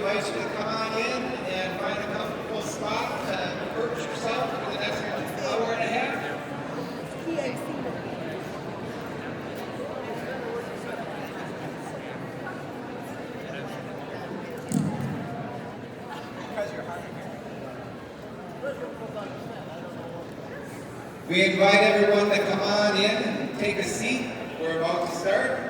invite you to come on in and find a comfortable spot to perch yourself for the next hour and a half. We invite everyone to come on in and take a seat. We're about to start.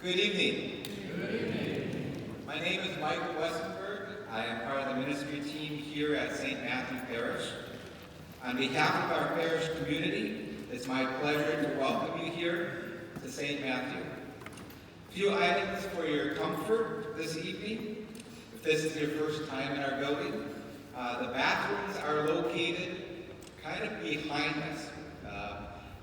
Good evening. Good evening. My name is Michael Westenberg. I am part of the ministry team here at St. Matthew Parish. On behalf of our parish community, it's my pleasure to welcome you here to St. Matthew. A few items for your comfort this evening. If this is your first time in our building, the bathrooms are located kind of behind us.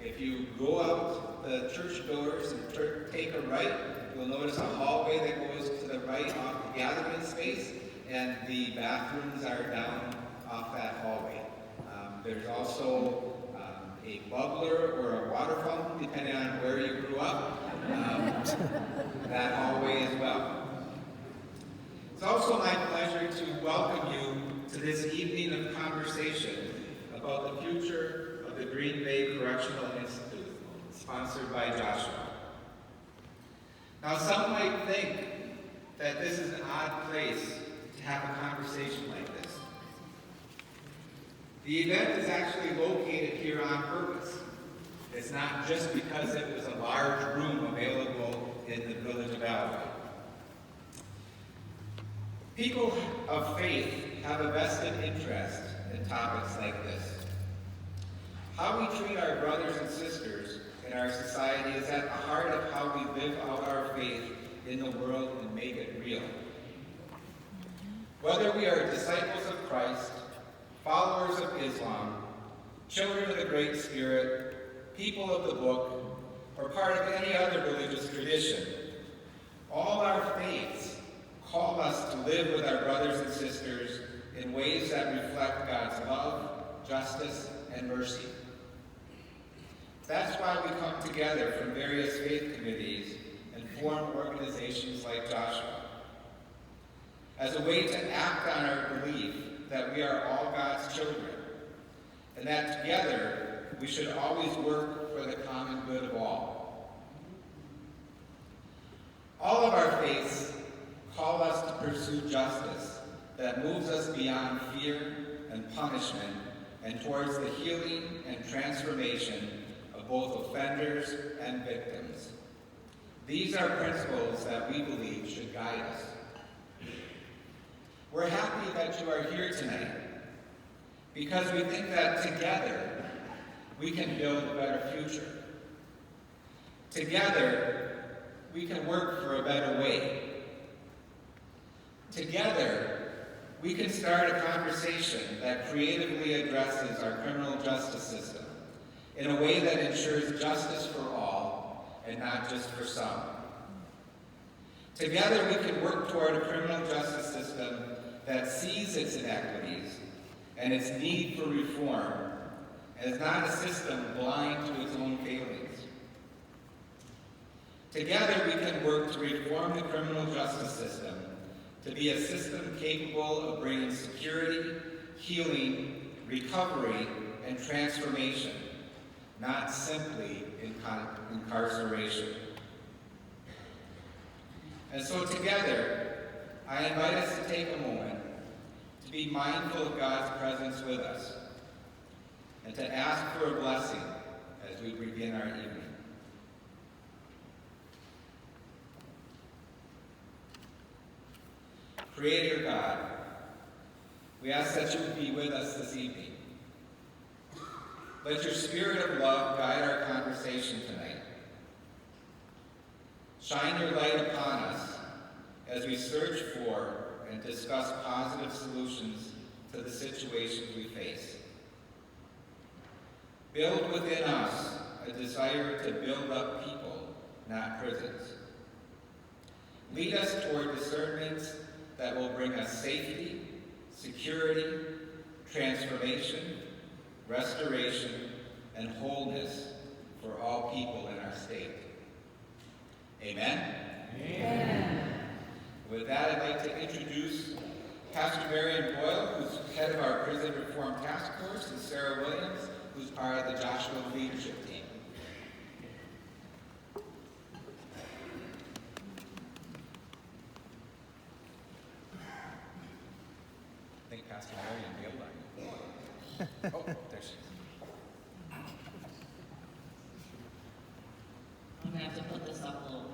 If you go out the church doors and take a right, you'll notice a hallway that goes to the right off the gathering space, and the bathrooms are down off that hallway. There's also a bubbler or a water fountain, depending on where you grew up, that hallway as well. It's also my pleasure to welcome you to this evening of conversation about the future of the Green Bay Correctional Institute, sponsored by Joshua. Now, some might think that this is an odd place to have a conversation like this. The event is actually located here on purpose. It's not just because it was a large room available in the village of Allouez. People of faith have a vested interest in topics like this. How we treat our brothers and sisters in our society is at the heart of how we live out our faith in the world and make it real. Whether we are disciples of Christ, followers of Islam, children of the Great Spirit, people of the book, or part of any other religious tradition, all our faiths call us to live with our brothers and sisters in ways that reflect God's love, justice, and mercy. That's why we come together from various faith committees and form organizations like Joshua, as a way to act on our belief that we are all God's children, and that together we should always work for the common good of all. All of our faiths call us to pursue justice that moves us beyond fear and punishment and towards the healing and transformation of both offenders and victims. These are principles that we believe should guide us. We're happy that you are here tonight because we think that together we can build a better future. Together we can work for a better way. Together we can start a conversation that creatively addresses our criminal justice system in a way that ensures justice for all and not just for some. Together we can work toward a criminal justice system that sees its inequities and its need for reform, and is not a system blind to its own failings. Together we can work to reform the criminal justice system to be a system capable of bringing security, healing, recovery, and transformation, not simply incarceration. And so together, I invite us to take a moment to be mindful of God's presence with us, and to ask for a blessing as we begin our evening. Creator God, we ask that you would be with us this evening. Let your spirit of love guide our conversation tonight. Shine your light upon us as we search for and discuss positive solutions to the situations we face. Build within us a desire to build up people, not prisons. Lead us toward discernments that will bring us safety, security, transformation, restoration, and wholeness for all people in our state. Amen? Amen. With that, I'd like to introduce Pastor Marion Boyle, who's head of our Prison Reform Task Force, and Sarah Williams, who's part of the Joshua leadership team. I think Pastor Marion bailed on you. Oh, there she is. I'm going to have to put this up a little bit.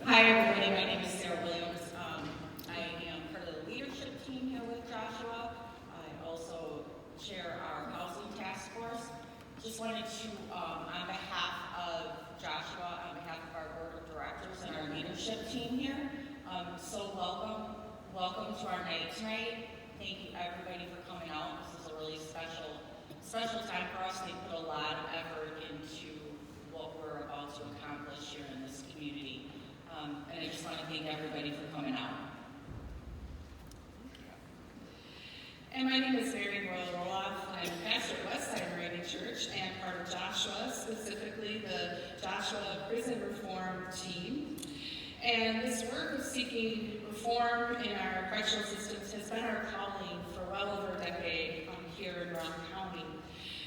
Hi everybody, my name is Sarah Williams. I am part of the leadership team here with Joshua. I also chair our housing task force. Just wanted to, on behalf of Joshua, on behalf of our board of directors and our leadership team here, so welcome to our night tonight. Thank you everybody for coming out. This is a really special time for us. They put a lot of effort into what we're about to accomplish here in this community. And I just want to thank everybody for coming out. And my name is Mary Boyle Roloff. I'm pastor at Westside Moravian Church and part of Joshua, specifically the Joshua Prison Reform team. And this work of seeking reform in our correctional systems has been our calling for well over a decade here in Round County.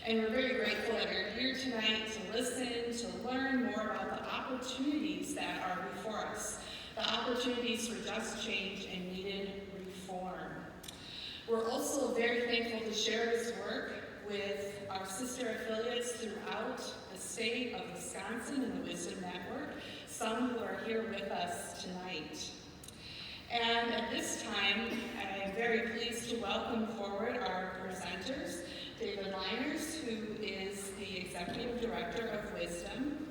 And we're very grateful that you're here tonight to listen, to learn more about the opportunities that are before us, the opportunities for just change and needed reform. We're also very thankful to share this work with our sister affiliates throughout the state of Wisconsin and the Wisdom Network, some who are here with us tonight. And at this time, I am very pleased to welcome forward our presenters, David Liners, who is the Executive Director of Wisdom,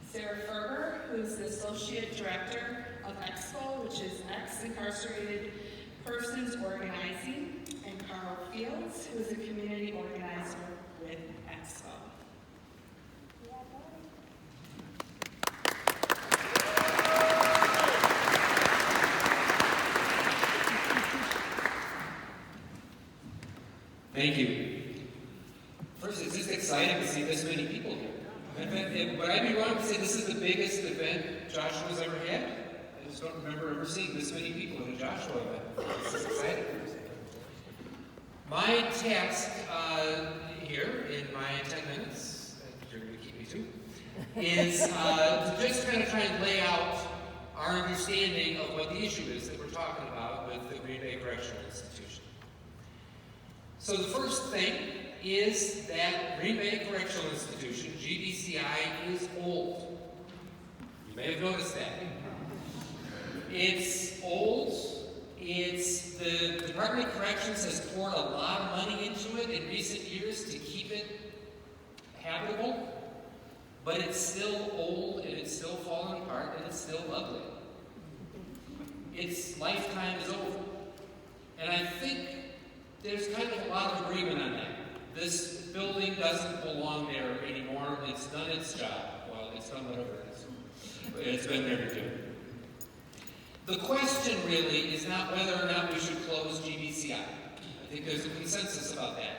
Sarah Ferber, who is the Associate Director of Expo, which is Ex-Incarcerated Persons Organizing, and Carl Fields, who is a Community Organizer with Expo. Thank you. First, it's just exciting to see this many people here. Would I be wrong to say this is the biggest event Joshua's ever had? I just don't remember ever seeing this many people at a Joshua event. This is exciting. My task here in my 10 minutes, you're going to keep me too, is to just kind of try and lay out our understanding of what the issue is that we're talking about with the Green Bay Correctional Institute. So the first thing is that Green Bay Correctional Institution, GBCI, is old. You may have noticed that. It's old. The Department of Corrections has poured a lot of money into it in recent years to keep it habitable, but it's still old and it's still falling apart and it's still ugly. Its lifetime is over. And I think there's kind of a lot of agreement on that. This building doesn't belong there anymore. It's done its job. Well, it's done whatever it is. But it's been there to do. The question really is not whether or not we should close GBCI. I think there's a consensus about that.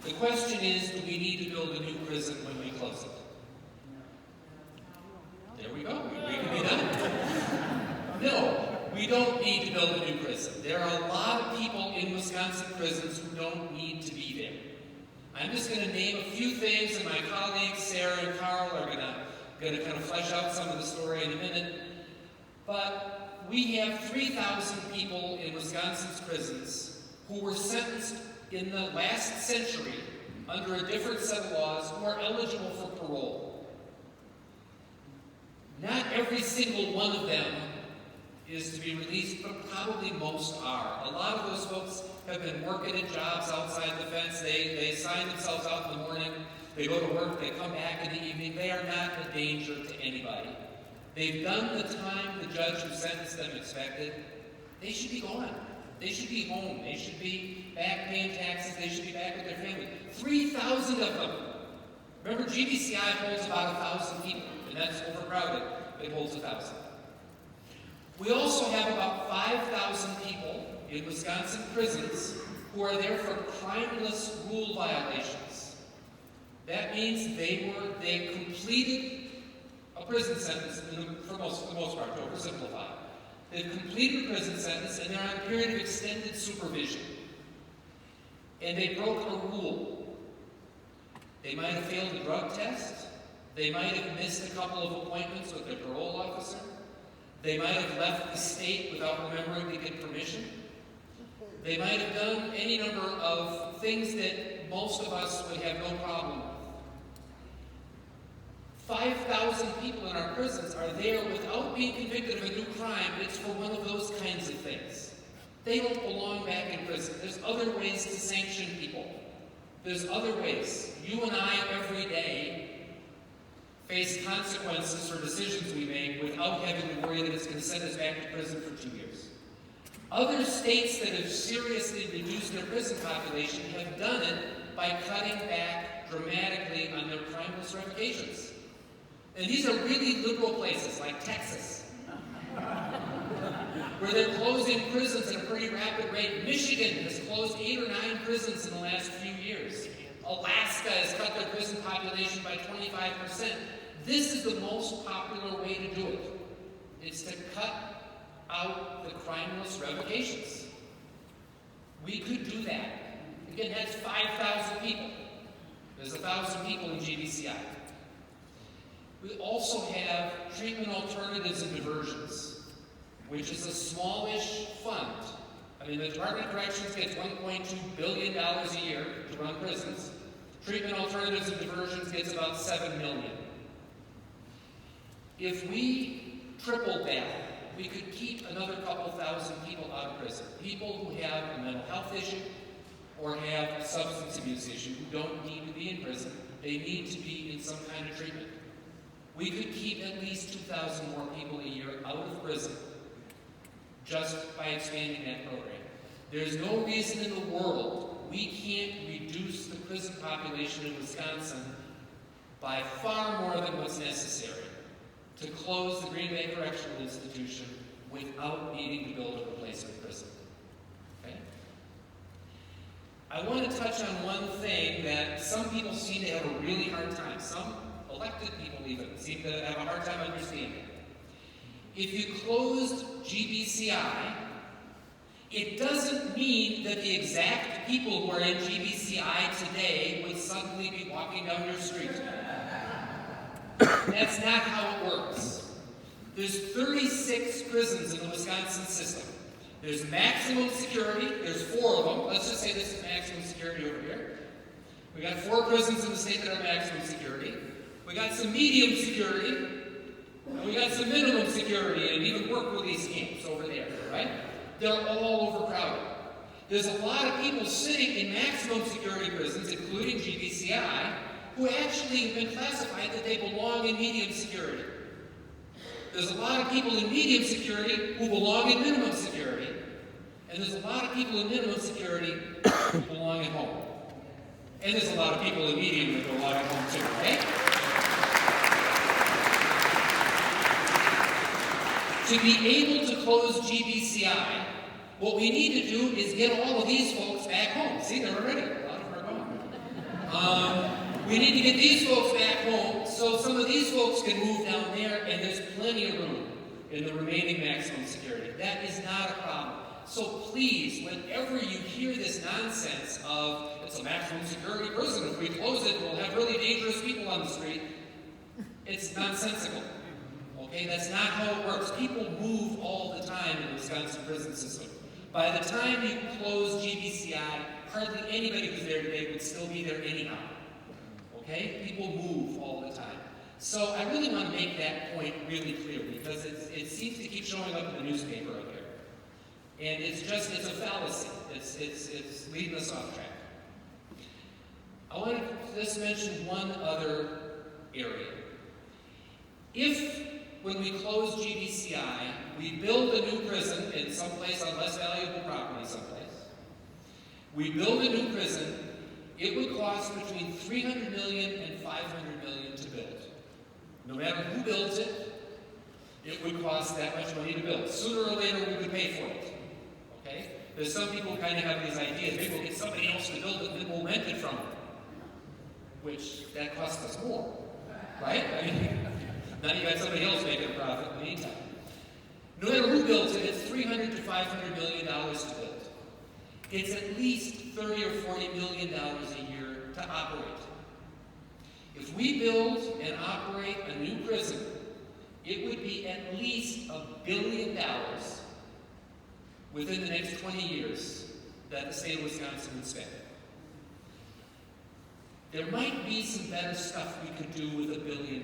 The question is, do we need to build a new prison when we close it? There we go. We can be done. No, we don't need to build a new prison. There are a lot of people in Wisconsin prisons who don't need to be there. I'm just going to name a few things, and my colleagues Sarah and Carl are going to kind of flesh out some of the story in a minute. But we have 3,000 people in Wisconsin's prisons who were sentenced in the last century under a different set of laws who are eligible for parole. Not every single one of them is to be released, but probably most are. A lot of those folks have been working at jobs outside the fence. They sign themselves out in the morning, they go to work, they come back in the evening. They are not a danger to anybody. They've done the time the judge who sentenced them expected. They should be gone. They should be home. They should be back paying taxes. They should be back with their family. 3,000 of them. Remember, GBCI holds about 1,000 people, and that's overcrowded. It holds 1,000. We also have about 5,000 people in Wisconsin prisons who are there for crimeless rule violations. That means they completed a prison sentence, for the most part, to oversimplify. They've completed a prison sentence and they're on a period of extended supervision. And they broke a rule. They might have failed a drug test. They might have missed a couple of appointments with their parole officer. They might have left the state without remembering to get permission. They might have done any number of things that most of us would have no problem with. 5,000 people in our prisons are there without being convicted of a new crime. It's for one of those kinds of things. They don't belong back in prison. There's other ways to sanction people. There's other ways. You and I, every day, face consequences for decisions we make without having to worry that it's going to send us back to prison for 2 years. Other states that have seriously reduced their prison population have done it by cutting back dramatically on their crimeless revocations. And these are really liberal places, like Texas, where they're closing prisons at a pretty rapid rate. Michigan has closed 8 or 9 prisons in the last few years. Alaska has cut their prison population by 25%. This is the most popular way to do it. It's to cut out the crimeless revocations. We could do that. Again, that's 5,000 people. There's 1,000 people in GBCI. We also have treatment alternatives and diversions, which is a smallish fund. I mean, the Department of Corrections gets $1.2 billion a year to run prisons. Treatment alternatives and diversions gets about $7 million. If we tripled that, we could keep another couple thousand people out of prison. People who have a mental health issue or have a substance abuse issue who don't need to be in prison. They need to be in some kind of treatment. We could keep at least 2,000 more people a year out of prison just by expanding that program. There's no reason in the world we can't reduce the prison population in Wisconsin by far more than what's necessary to close the Green Bay Correctional Institution without needing to build a replacement prison. Okay? I want to touch on one thing that some people seem to have a really hard time. Some elected people even seem to have a hard time understanding. If you closed GBCI, it doesn't mean that the exact people who are in GBCI today would suddenly be walking down your street. That's not how it works. There's 36 prisons in the Wisconsin system. There's maximum security. There's 4 of them. Let's just say this is maximum security over here. We got 4 prisons in the state that are maximum security. We got some medium security, and we got some minimum security, and even work release camps over there, right? They're all overcrowded. There's a lot of people sitting in maximum security prisons, including GBCI, who actually have been classified that they belong in medium security. There's a lot of people in medium security who belong in minimum security, and there's a lot of people in minimum security who belong at home. And there's a lot of people in medium that belong at home too, right? To be able to close GBCI, what we need to do is get all of these folks back home. See, they're already, a lot of them are gone. We need to get these folks back home so some of these folks can move down there, and there's plenty of room in the remaining maximum security. That is not a problem. So please, whenever you hear this nonsense of it's a maximum security prison, if we close it, we'll have really dangerous people on the street, it's nonsensical. Okay, that's not how it works. People move all the time in the Wisconsin prison system. By the time you close GBCI, hardly anybody who's there today would still be there anyhow. Okay? People move all the time. So I really want to make that point really clear because it seems to keep showing up in the newspaper out there. And it's a fallacy. It's leading us off track. I want to just mention one other area. If, when we close GBCI, we build a new prison in someplace on less valuable property someplace, we build a new prison, it would cost between $300 million and $500 million to build. No matter who builds it, it would cost that much money to build. Sooner or later, we would pay for it. Okay? There's some people who kind of have these ideas. Maybe we'll get somebody else to build it and then we'll rent it from them. Which, that costs us more. Right? I mean, now you got somebody else making a profit in the meantime. No matter who builds it, it's $300 to $500 million to build. It's at least $30 or $40 million a year to operate. If we build and operate a new prison, it would be at least $1 billion within the next 20 years that the state of Wisconsin would spend. There might be some better stuff we could do with $1 billion.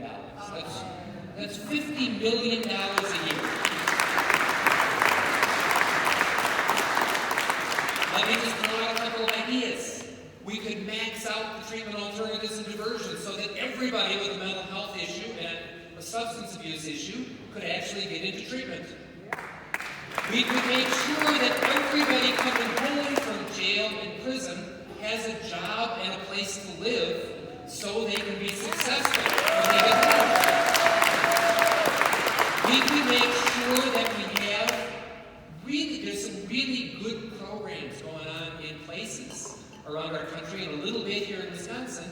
That's $50 million a year. Let me just throw out a couple of ideas. We could max out the treatment alternatives and diversions so that everybody with a mental health issue and a substance abuse issue could actually get into treatment. We could make sure that everybody coming home from jail and prison has a job and a place to live so they can be successful when they get home. We could make sure that we have there's some really good programs going on in places around our country and a little bit here in Wisconsin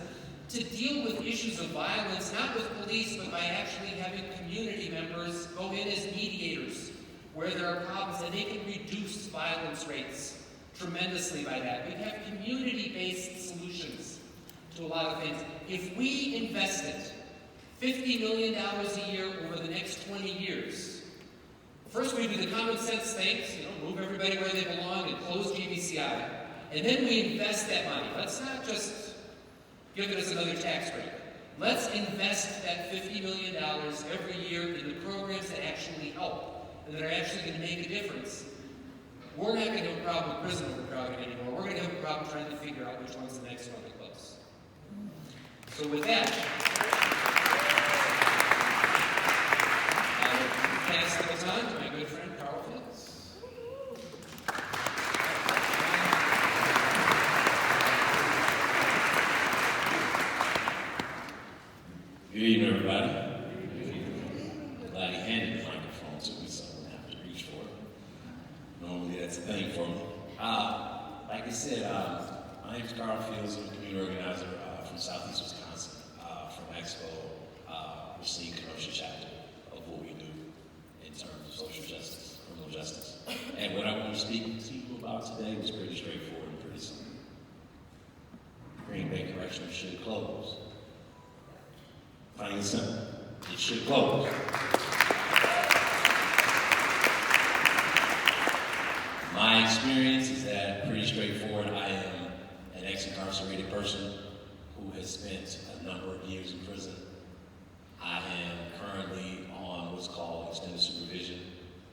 to deal with issues of violence, not with police, but by actually having community members go in as mediators where there are problems, and they can reduce violence rates tremendously by that. We have community-based solutions to a lot of things. If we invested $50 million a year over the next 20 years, first we do the common sense things, move everybody where they belong and close GBCI, and then we invest that money. Let's not just give it as another tax break. Let's invest that $50 million every year in the programs that actually help and that are actually going to make a difference. We're not going to have a problem with prison overcrowding anymore. We're going to have a problem trying to figure out which one's the next one to close. So with that, I pass the baton to my good friend Carl Fields. Good evening, everybody. Glad he handed the microphone to me, so I don't have to reach for it. Normally, that's a thing for me. Like I said, my name is Carl Fields. I'm a community organizer from Southeast Wisconsin, from Expo, Racine Kenosha chapter of what we do in terms of social justice, criminal justice. And what I want to speak to you about today was pretty straightforward and pretty simple. Green Bay Correctional should close. Plain and simple. It should close. My experience is that pretty straightforward. I am an ex-incarcerated person who has spent a number of years in prison. I am currently on what's called extended supervision,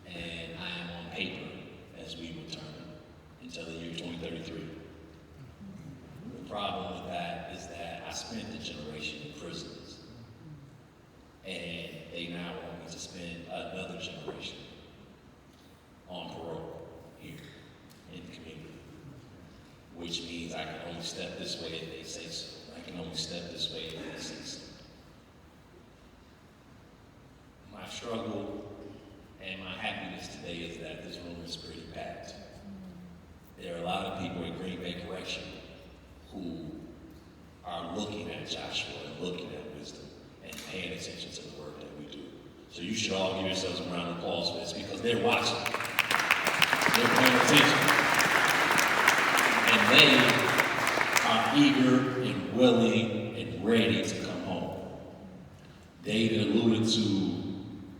and I am on paper, as we would term it, until the year 2033. The problem with that is that I spent a generation in prisons, and they now want me to spend another generation on parole here in the community, which means I can only step this way if they say so. I can only step this way if they say so. My struggle and my happiness today is that this room is pretty packed. There are a lot of people in Green Bay Correction who are looking at Joshua and looking at wisdom and paying attention to the work that we do. So you should all give yourselves a round of applause for this because they're watching. They're paying attention. And they are eager and willing and ready to come home. David alluded to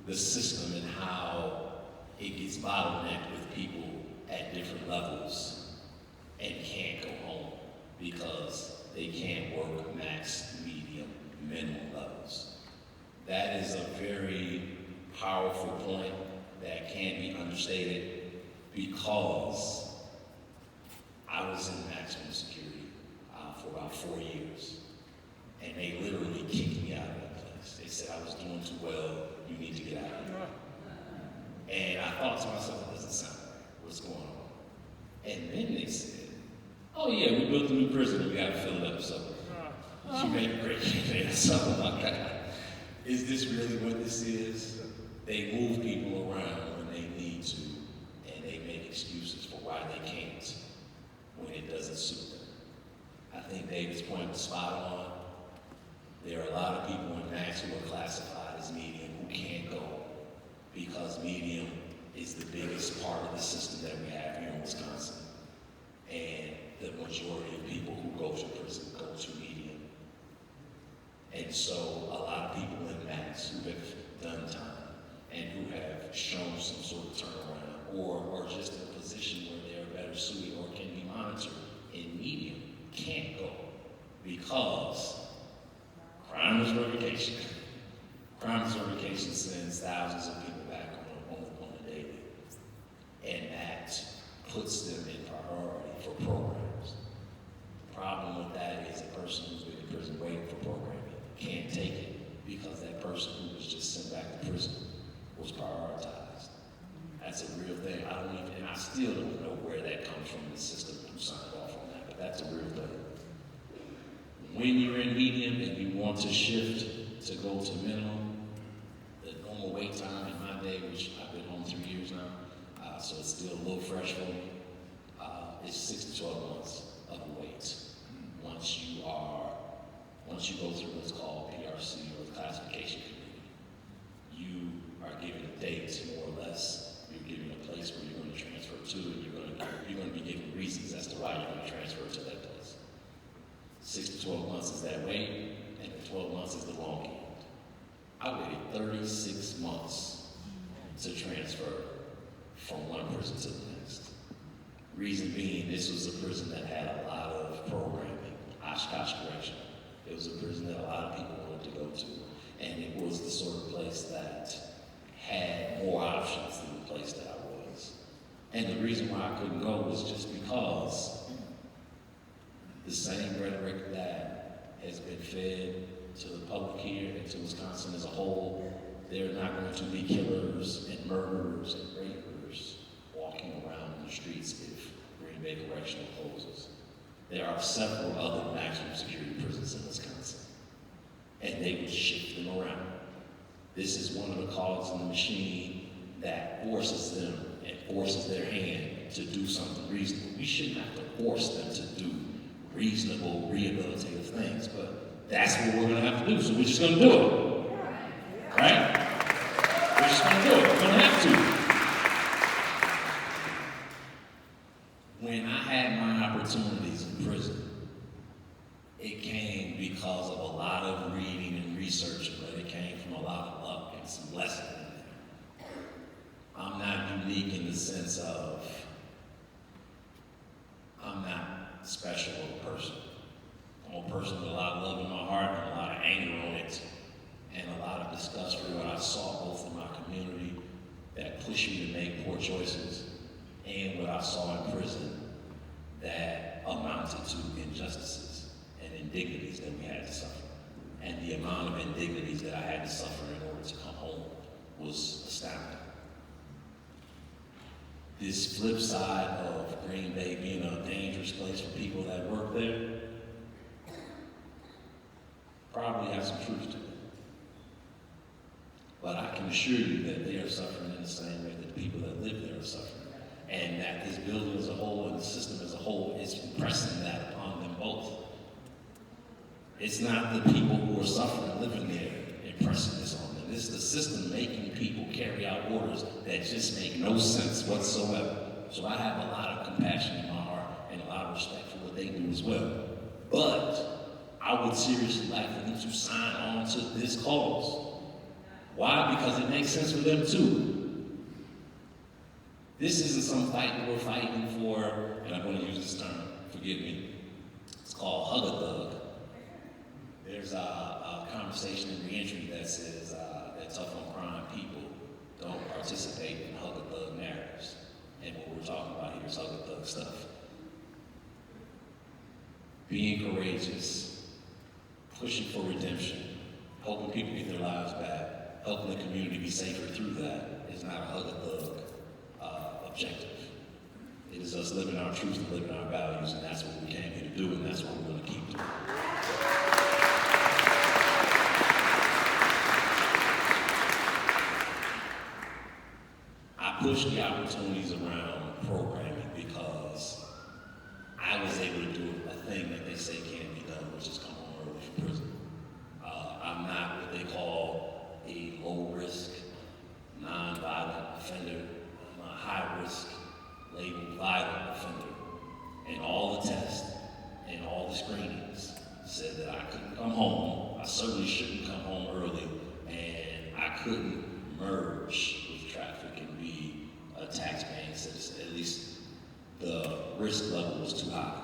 the system and how it gets bottlenecked with people at different levels and can't go home because they can't work max, medium, minimum levels. That is a very powerful point that can't be understated because I was in maximum security for about 4 years, and they literally kicked me out of that place. They said I was doing too well, you need to get out of here. And I thought to myself, that doesn't sound right, what's going on? And then they said, oh yeah, we built a new prison and we got to fill it up, so you make a great candidate. So I'm like, is this really what this is? They move people around when they need to, and they make excuses for why they can't when it doesn't suit them. I think David's point was spot on. There are a lot of people in Max who are classified as medium who can't go because medium is the biggest part of the system that we have here in Wisconsin. And the majority of people who go to prison go to medium. And so a lot of people in Max who have done time and who have shown some sort of turnaround or just in a position where they're better suited or can be monitored in medium can't go because crime is revocation. Crime is revocation sends thousands of people back on a daily. And that puts them in priority for programs. The problem with that is a person who's been in prison waiting for programming can't take it because that person who was just sent back to prison was prioritized. That's a real thing. And I still don't know where that comes from, the system who signed off on that, but that's a real thing. When you're in medium and you want to shift to go to minimum, the normal wait time in my day, which I've been home 3 years now, so it's still a little fresh for me, is 6 to 12 months of wait. Once you go through what's called PRC or the classification committee, you are given a date, more or less. You're given a place where you're going to transfer to, and you're going to be given reasons as to why you're going to transfer to that place. 6 to 12 months is that wait, and the 12 months is the long end. I waited 36 months to transfer from one prison to the next. Reason being, this was a prison that had a lot of programming, Oshkosh Correctional. It was a prison that a lot of people wanted to go to, and it was the sort of place that had more options than the place that I was. And the reason why I couldn't go was just because the same rhetoric that has been fed to the public here and to Wisconsin as a whole, there are not going to be killers and murderers and rapers walking around in the streets if Green Bay Correctional closes. There are several other maximum security prisons in Wisconsin, and they would shift them around. This is one of the cogs in the machine that forces them and forces their hand to do something reasonable. We shouldn't have to force them to do reasonable, rehabilitative things, but that's what we're going to have to do, so we're just going to do it. Right? We're just going to do it. We're going to have to. When I had my opportunities in prison, it came because of a lot of reading and research, but it came from a lot of luck and some lessons. I'm not unique in the sense of I'm not special of a person. I'm a person with a lot of love in my heart and a lot of anger on it, and a lot of disgust for what I saw both in my community that pushed me to make poor choices, and what I saw in prison that amounted to injustices and indignities that we had to suffer. And the amount of indignities that I had to suffer in order to come home was astounding. This flip side of Green Bay being a dangerous place for people that work there probably has some truth to it. But I can assure you that they are suffering in the same way that the people that live there are suffering. And that this building as a whole and the system as a whole is impressing that upon them both. It's not the people who are suffering living there impressing this on them. It's the system making people carry out orders that just make no sense whatsoever. So I have a lot of compassion in my heart and a lot of respect for what they do as well. But I would seriously like for them to sign on to this cause. Why? Because it makes sense for them too. This isn't some fight that we're fighting for, and I'm going to use this term, forgive me. It's called hug-a-thug. There's a conversation in reentry that says that tough on crime people don't participate in hug-a-thug narratives. And what we're talking about here is hug-a-thug stuff. Being courageous, pushing for redemption, helping people get their lives back, helping the community be safer through that is not a hug-a-thug objective. It is us living our truth and living our values, and that's what we came here to do, and that's what we're going to keep doing. I push the opportunities around programming because I was able to do a thing that they say can't be done, which is come home early from prison. I'm not what they call a low-risk, non-violent offender. I'm a high-risk, labeled violent offender. And all the tests and all the screenings said that I couldn't come home. I certainly shouldn't come home early, and I couldn't merge with traffic and be a tax-paying citizen. At least the risk level was too high.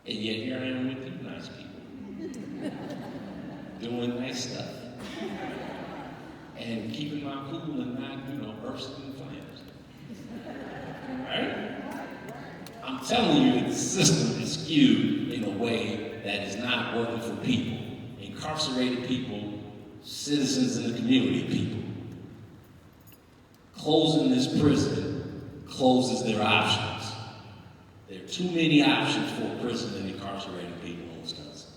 And yet here I am with you nice people, doing nice stuff, and keeping my cool and not, bursting in flames. Right? I'm telling you, the system is skewed in a way that is not working for people. Incarcerated people, citizens in the community people. Closing this prison closes their options. There are too many options for prison and incarcerated people in Wisconsin.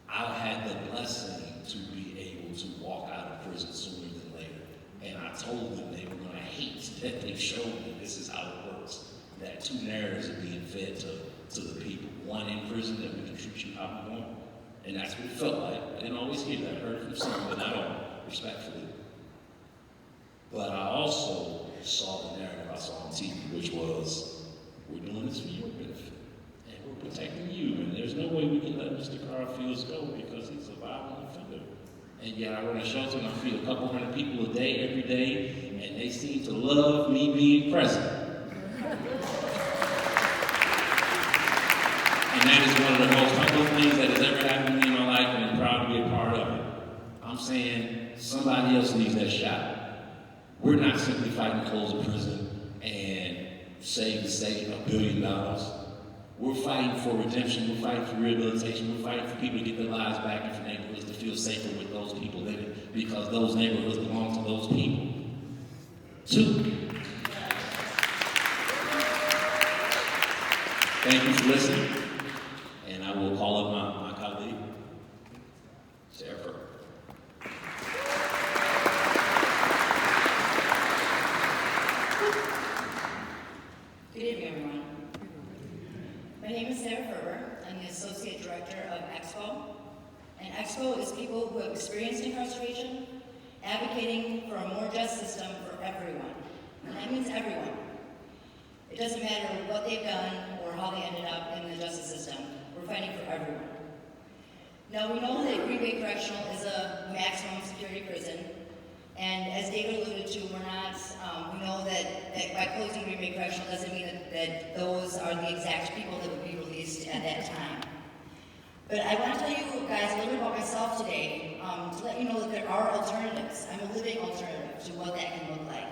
I've had the blessing to be able to walk out of prison sooner than later. And I told them they were going to hate that they showed me this is how it works. That two narratives are being fed to the people. One in prison, that we can treat you how we want. And that's what it felt like. I didn't always hear that. I heard it from some, but not all, respectfully. But I also saw the narrative I saw on TV, which was, we're doing this for your benefit. And we're protecting you. And there's no way we can let Mr. Carfields go because he's a violent offender. And yet I run a shelter and I feed a couple hundred people a day, every day, and they seem to love me being present. And that is one of the most humble things that has ever happened to me in my life, and I'm proud to be a part of it. I'm saying somebody else needs that shot. We're not simply fighting to close a prison and save the state $1 billion. We're fighting for redemption, we're fighting for rehabilitation, we're fighting for people to get their lives back and for neighborhoods to feel safer with those people in it, because those neighborhoods belong to those people. 2. Thank you for listening. And I will call up my colleague, Sarah. Good evening, everyone. My name is Sarah Ferber. I'm the Associate Director of Expo. And Expo is people who have experienced incarceration, advocating for a more just system for everyone. And that means everyone. It doesn't matter what they've done or how they ended up in the justice system. We're fighting for everyone. Now, we know that Green Bay Correctional is a maximum security prison. And as David alluded to, we know that by closing Green Bay Correctional doesn't mean that those are the exact people that would be released at that time. But I want to tell you guys a little bit about myself today, to let you know that there are alternatives. I'm a living alternative to what that can look like.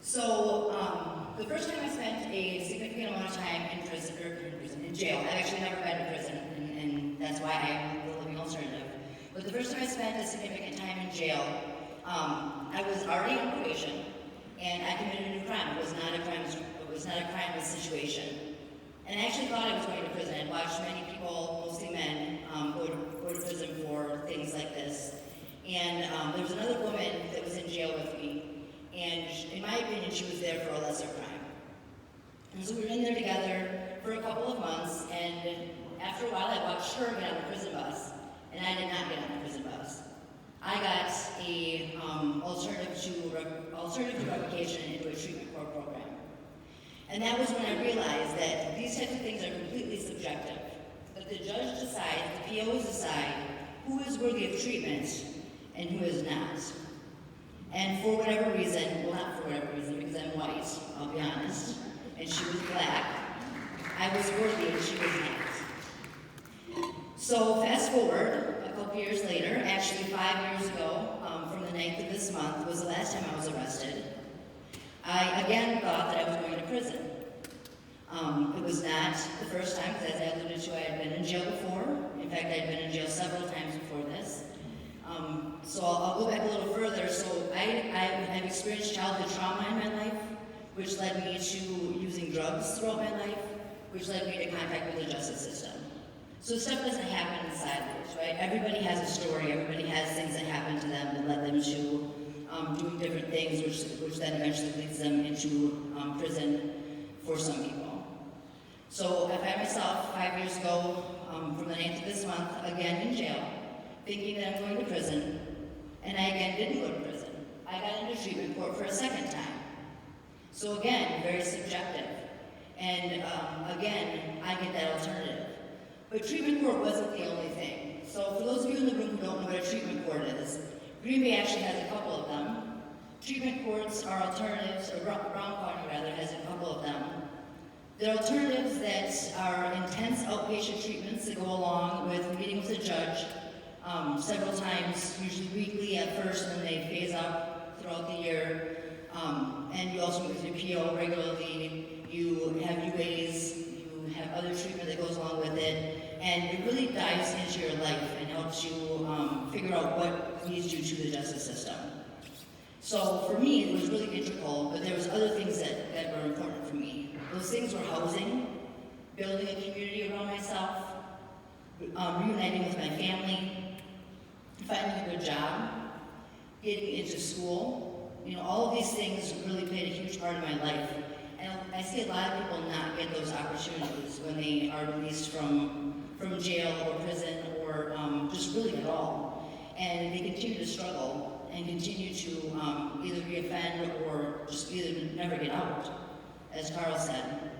So, the first time I spent a significant amount of time in jail. I've actually never been to prison, and that's why I am the living alternative. But the first time I spent a significant time in jail, I was already on probation, and I committed a new crime. It was not a crime situation. And I actually thought I was going to prison. I'd watched many people, mostly men, go to prison for things like this. And there was another woman that was in jail with me, and in my opinion, she was there for a lesser crime. And so we were in there together for a couple of months, and after a while, I watched her get on the prison bus, and I did not get on the prison bus. I got a alternative to revocation into a treatment court program. And that was when I realized that these types of things are completely subjective. That the judge decides, the POs decide who is worthy of treatment and who is not. And for whatever reason, well, not for whatever reason, because I'm white, I'll be honest, and she was black, I was worthy and she was not. So fast forward a couple years later, actually 5 years ago, from the 9th of this month was the last time I was arrested. I again thought that I was going to prison. It was not the first time, because as I alluded to, I had been in jail before. In fact, I had been in jail several times before this. So I'll go back a little further. So I have experienced childhood trauma in my life, which led me to using drugs throughout my life, which led me to contact with the justice system. So stuff doesn't happen in silos, right? Everybody has a story. Everybody has things that happen to them that led them to doing different things, which then eventually leads them into prison for some people. So I found myself 5 years ago, from the 9th of this month, again in jail, thinking that I'm going to prison, and I again didn't go to prison. I got into treatment court for a second time. So again, very subjective. And again, I get that alternative. But treatment court wasn't the only thing. So for those of you in the room who don't know what a treatment court is, Green Bay actually has a couple of them. Treatment courts are alternatives, or Brown County rather, has a couple of them. They're alternatives that are intense outpatient treatments that go along with meeting with a judge several times, usually weekly at first, and then they phase out throughout the year. And you also meet with your PO regularly. You have UAs, you have other treatment that goes along with it, and it really dives into your life and helps you figure out what leads you to the justice system. So for me, it was really integral, but there was other things that were important for me. Those things were housing, building a community around myself, reuniting with my family, finding a good job, getting into school. You know, all of these things really played a huge part of my life. And I see a lot of people not get those opportunities when they are released from jail or prison or just really at all. And they continue to struggle and continue to either reoffend or just either never get out, as Carl said.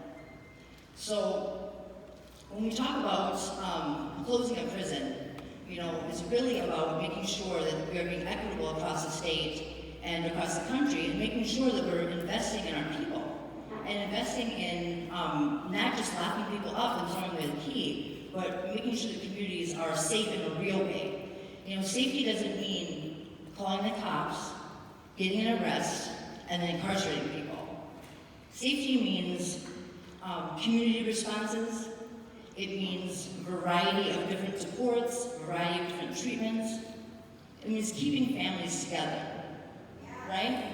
So when we talk about closing a prison, you know, it's really about making sure that we are being equitable across the state and across the country, and making sure that we're investing in our people and investing in not just locking people up and throwing away the key, but making sure the communities are safe in a real way. You know, safety doesn't mean calling the cops, getting an arrest, and then incarcerating people. Safety means community responses. It means variety of different supports, variety of different treatments. It means keeping families together, right?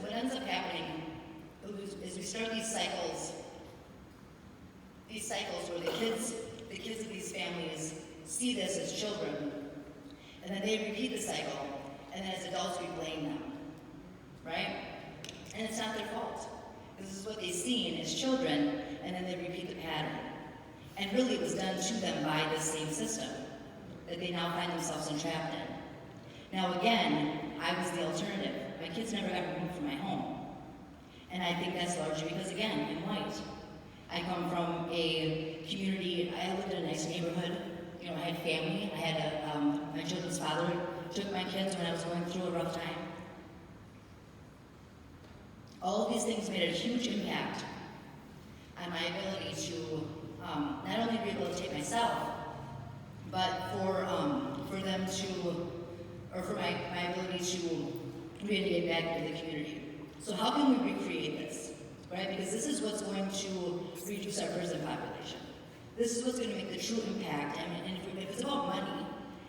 What ends up happening is we start these cycles where the kids of these families see this as children, and then they repeat the cycle, and then as adults we blame them, right? And it's not their fault. This is what they've seen as children, and then they repeat the pattern. And really it was done to them by this same system that they now find themselves entrapped in. Now again, I was the alternative. My kids never got removed from my home. And I think that's largely because, again, I'm white. I come from a community, I lived in a nice neighborhood. You know, I had family. I had my children's father took my kids when I was going through a rough time. All of these things made a huge impact on my ability to not only rehabilitate myself, but for them to, or for my ability to re-engage back into the community. So how can we recreate this, right? Because this is what's going to reduce our prison population. This is what's going to make the true impact. And if it's about money,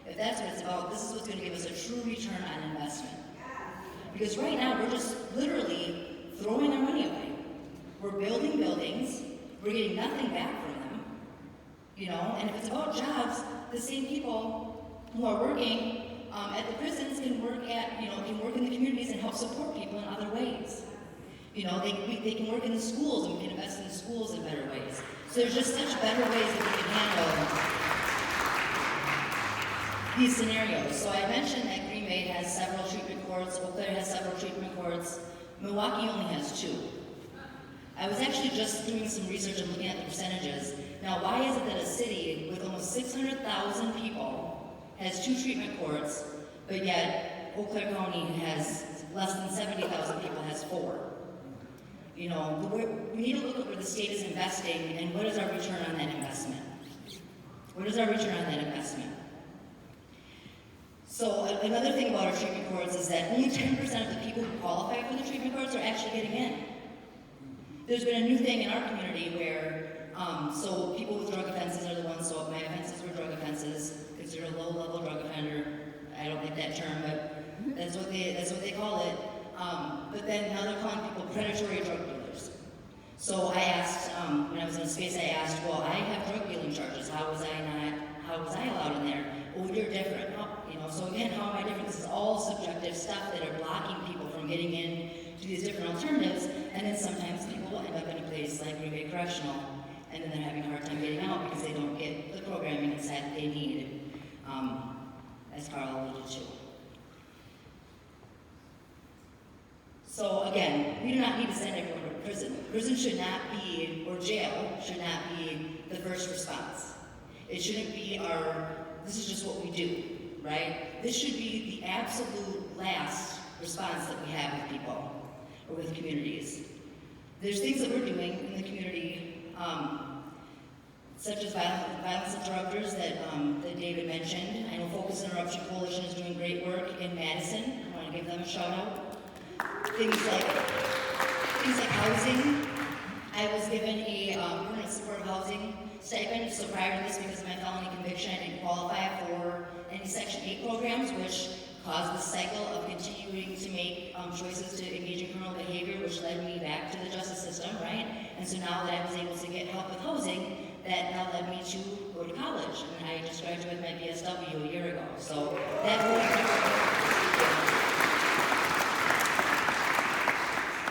if that's what it's about, this is what's going to give us a true return on investment. Because right now, we're just literally throwing our money away. We're building buildings, we're getting nothing back from them, you know? And if it's about jobs, the same people who are working at the prisons can work can work in the communities and help support people in other ways. You know, they can work in the schools, and we can invest in the schools in better ways. So there's just such better ways that we can handle these scenarios. So I mentioned that Green Bay has several treatment courts, Eau Claire has several treatment courts, Milwaukee only has 2. I was actually just doing some research and looking at the percentages. Now, why is it that a city with almost 600,000 people has 2 treatment courts, but yet Eau Claire County has less than 70,000 people has 4? You know, we need to look at where the state is investing and what is our return on that investment. What is our return on that investment? So another thing about our treatment courts is that only 10% of the people who qualify for the treatment courts are actually getting in. There's been a new thing in our community where, so people with drug offenses are the ones, so my offenses were drug offenses, considered a low-level drug offender. I don't like that term, but that's what they call it. But then now they're calling people predatory drug dealers. So I asked, when I was in a space, I asked, well, I have drug dealing charges. How was I allowed in there? Oh, you're different. You know, so again, how am I different? This is all subjective stuff that are blocking people from getting in to these different alternatives. And then sometimes people will end up in a place like Green Bay Correctional, and then they're having a hard time getting out because they don't get the programming inside that they need, as Carl alluded to. So again, we do not need to send everyone to prison. Prison should not be, or jail should not be the first response. It shouldn't be this is just what we do, right? This should be the absolute last response that we have with people or with communities. There's things that we're doing in the community, such as violence interrupters that David mentioned. I know Focus Interruption Coalition is doing great work in Madison. I want to give them a shout out. Things like housing. I was given a permanent supportive housing stipend, so prior to this, because of my felony conviction, I didn't qualify for any Section 8 programs, which caused the cycle of continuing to make choices to engage in criminal behavior, which led me back to the justice system, right? And so now that I was able to get help with housing, that now led me to go to college. And I just graduated my BSW a year ago. So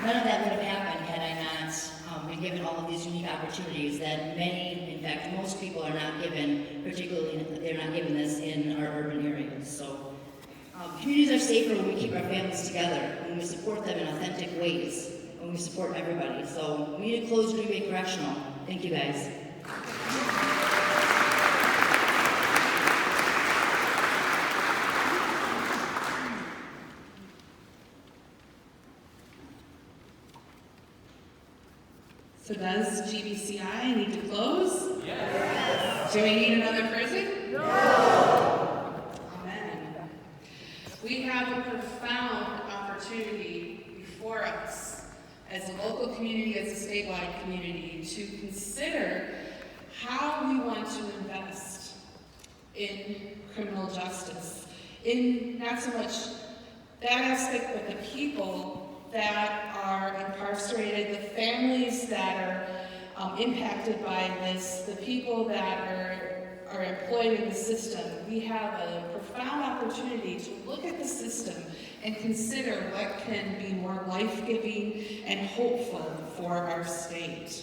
none of that would have happened had I not been given all of these unique opportunities that many, in fact, most people are not given, particularly they're not given this in our urban areas. So communities are safer when we keep our families together, when we support them in authentic ways, when we support everybody. So we need to close Green Bay Correctional. Thank you, guys. So does GBCI need to close? Yes. Do we need another prison? No. Amen. We have a profound opportunity before us as a local community, as a statewide community, to consider how we want to invest in criminal justice. In not so much that aspect, but the people that are incarcerated, the families that are impacted by this, the people that are employed in the system. We have a profound opportunity to look at the system and consider what can be more life-giving and hopeful for our state.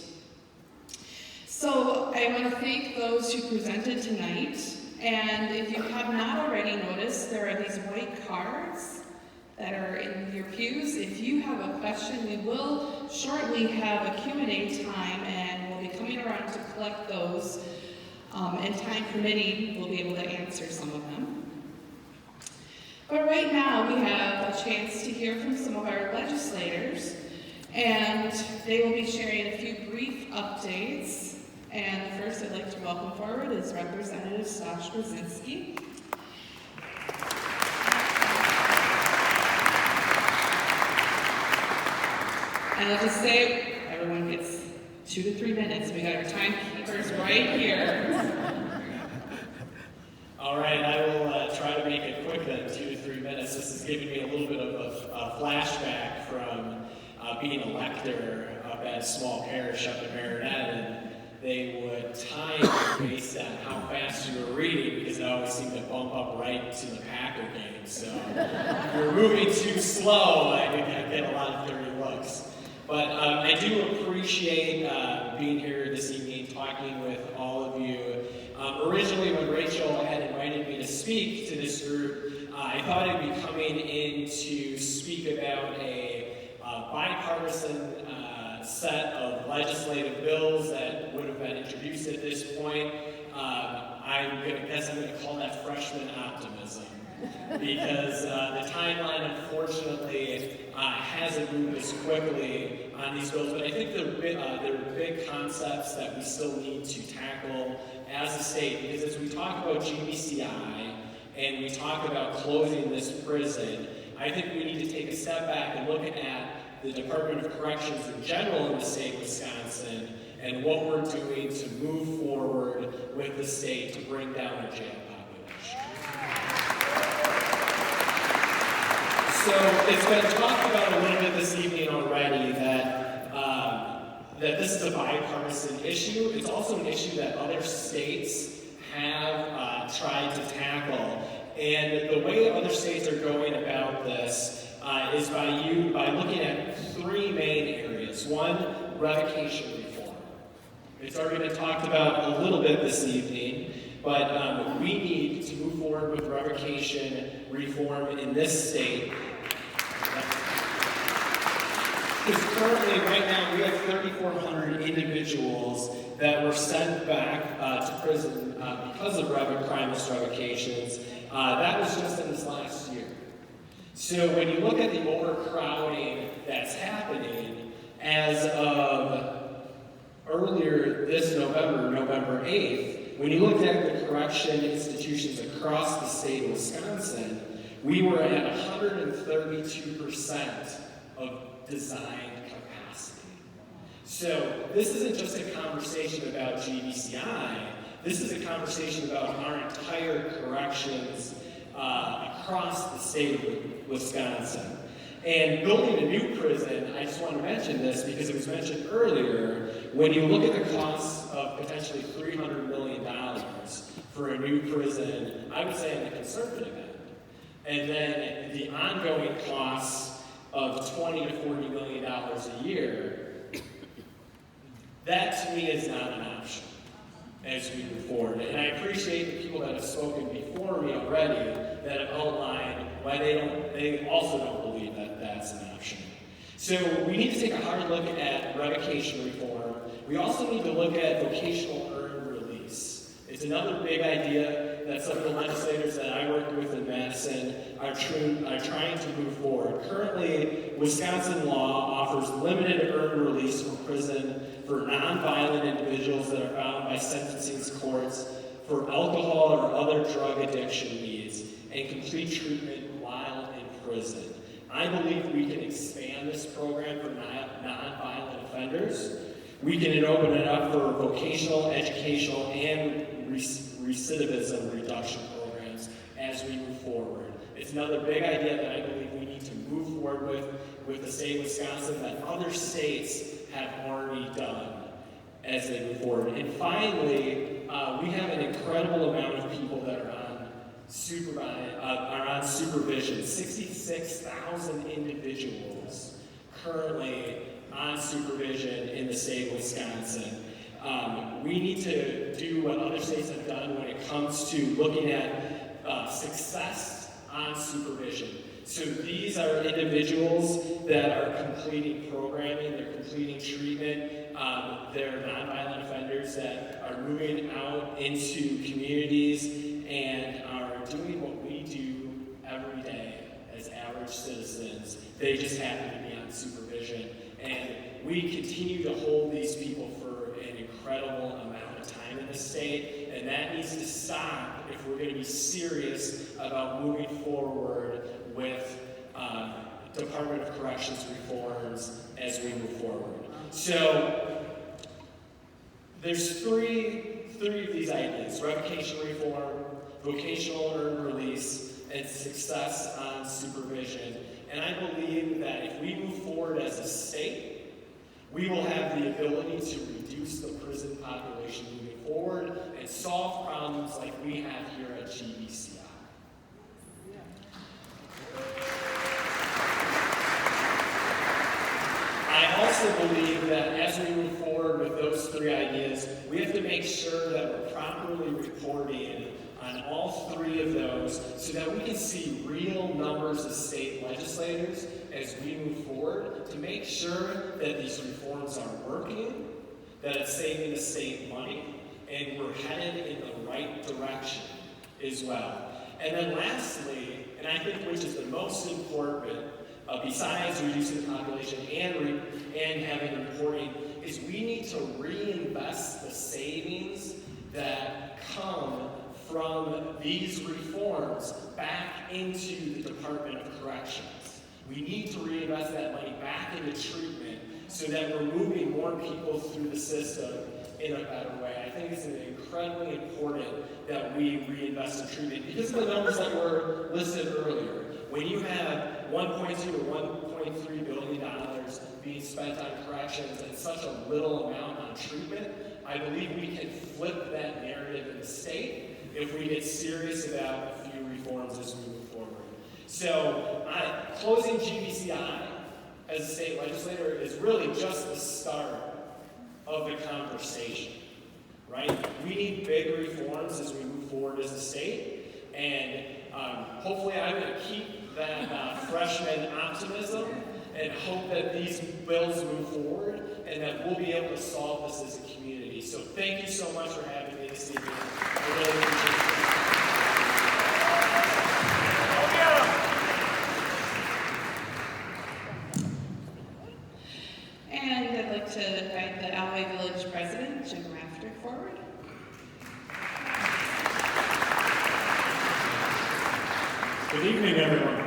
So I want to thank those who presented tonight, and if you have not already noticed, there are these white cards that are in your pews. If you have a question, we will shortly have a Q&A time, and we'll be coming around to collect those, and time permitting, we'll be able to answer some of them. But right now, we have a chance to hear from some of our legislators, and they will be sharing a few brief updates. And first, I'd like to welcome forward is Representative Stash Brzezinski. And I'll just say, everyone gets 2 to 3 minutes. We got our timekeepers right here. All right, I will try to make it quick then, 2 to 3 minutes. This is giving me a little bit of a flashback from being a lector up at a small parish up in Marinette, and they would time based on how fast you were reading, because it always seemed to bump up right to the Packer game. So if you're moving too slow, I get a lot of dirty looks. But I do appreciate being here this evening, talking with all of you. Originally, when Rachel had invited me to speak to this group, I thought I'd be coming in to speak about a bipartisan set of legislative bills that would have been introduced at this point. I guess I'm going to call that freshman optimism, because the timeline, unfortunately, hasn't moved as quickly on these bills, but I think there are big concepts that we still need to tackle as a state, because as we talk about GBCI and we talk about closing this prison, I think we need to take a step back and look at the Department of Corrections in general in the state of Wisconsin and what we're doing to move forward with the state to bring down our jail population. So it's been talked about a little bit this evening already that that this is a bipartisan issue. It's also an issue that other states have tried to tackle. And the way other states are going about this is by looking at three main areas. One, revocation reform. It's already been talked about a little bit this evening, but we need to move forward with revocation reform in this state. Because currently, right now, we have 3,400 individuals that were sent back to prison because of crimeless revocations. That was just in this last year. So when you look at the overcrowding that's happening, as of earlier this November 8th, when you looked at the correction institutions across the state of Wisconsin, we were at 132% of designed capacity. So this isn't just a conversation about GBCI, this is a conversation about our entire corrections across the state of Wisconsin. And building a new prison, I just want to mention this because it was mentioned earlier, when you look at the cost of potentially $300 million for a new prison, I would say on the conservative end. And then the ongoing costs of $20 to $40 million a year, that to me is not an option as we move forward. And I appreciate the people that have spoken before me already that have outlined why they also don't believe that that's an option. So we need to take a hard look at revocation reform. We also need to look at vocational earned release. It's another big idea that some of the legislators that I work with in Madison are trying to move forward. Currently, Wisconsin law offers limited earned release from prison for nonviolent individuals that are found by sentencing courts for alcohol or other drug addiction needs and complete treatment while in prison. I believe we can expand this program for nonviolent offenders. We can open it up for vocational, educational, and recidivism reduction programs as we move forward. It's another big idea that I believe we need to move forward with the state of Wisconsin that other states have already done as they move forward. And finally, we have an incredible amount of people that are on supervision. 66,000 individuals currently on supervision in the state of Wisconsin. We need to do what other states have done when it comes to looking at success on supervision. So these are individuals that are completing programming, they're completing treatment, they're nonviolent offenders that are moving out into communities and are doing what we do every day as average citizens. They just happen to be on supervision. And we continue to hold these people for an incredible amount of time in the state, and that needs to stop if we're going to be serious about moving forward with Department of Corrections reforms as we move forward. So there's three of these ideas: revocation reform, vocational earned release, and success on supervision. And I believe that if we move forward as a state, we will have the ability to reduce the prison population moving forward and solve problems like we have here at GBCI. I also believe that as we move forward with those three ideas, we have to make sure that we're properly reporting on all three of those so that we can see real numbers of state legislators as we move forward to make sure that these reforms are working, that it's saving the state money, and we're headed in the right direction as well. And then lastly, and I think which is the most important, besides reducing population and having reporting, is we need to reinvest the savings that come from these reforms back into the Department of Corrections. We need to reinvest that money back into treatment so that we're moving more people through the system in a better way. I think it's incredibly important that we reinvest in treatment because of the numbers that were listed earlier. When you have $1.2 or $1.3 billion being spent on corrections and such a little amount on treatment, I believe we can flip that narrative in the state if we get serious about a few reforms as we move forward. So, closing GBCI as a state legislator is really just the start of the conversation, right? We need big reforms as we move forward as a state, and hopefully I'm going to keep that freshman optimism and hope that these bills move forward and that we'll be able to solve this as a community. So thank you so much for having me this evening. I really appreciate it. And I'd like to invite the Allouez Village President, Jim Rafter, forward. Good evening, everyone.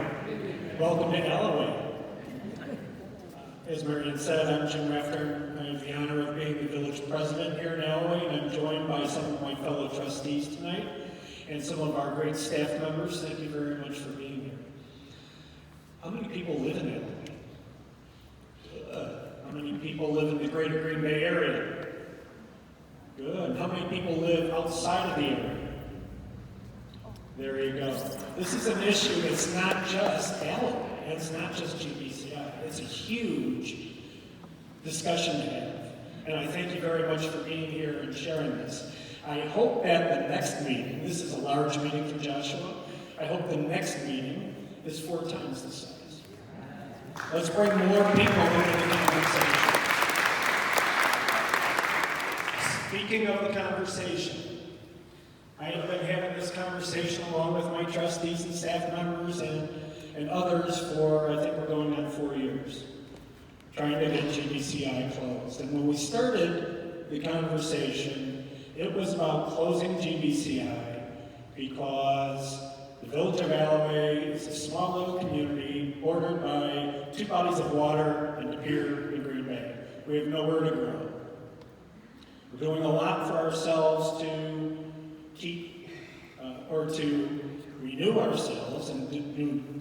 Welcome to Allouez. As Marion said, I'm Jim Rafter. I have the honor of being the village president here in Allouez, and I'm joined by some of my fellow trustees tonight and some of our great staff members. Thank you very much for being here. How many people live in Allouez? How many people live in the greater Green Bay area? Good. How many people live outside of the area? There you go. This is an issue that's not just Allouez. It's not just GBCI. It's a huge discussion to have. And I thank you very much for being here and sharing this. I hope that the next meeting, this is a large meeting for Joshua, I hope the next meeting is 4 times the size. Let's bring more people into the conversation. Speaking of the conversation, I have been having this conversation along with my trustees and staff members and others for, I think we're going on 4 years, trying to get GBCI closed. And when we started the conversation, it was about closing GBCI because the village of Allouez is a small little community bordered by 2 bodies of water and De Pere and Green Bay. We have nowhere to grow. We're doing a lot for ourselves to keep or to renew ourselves and do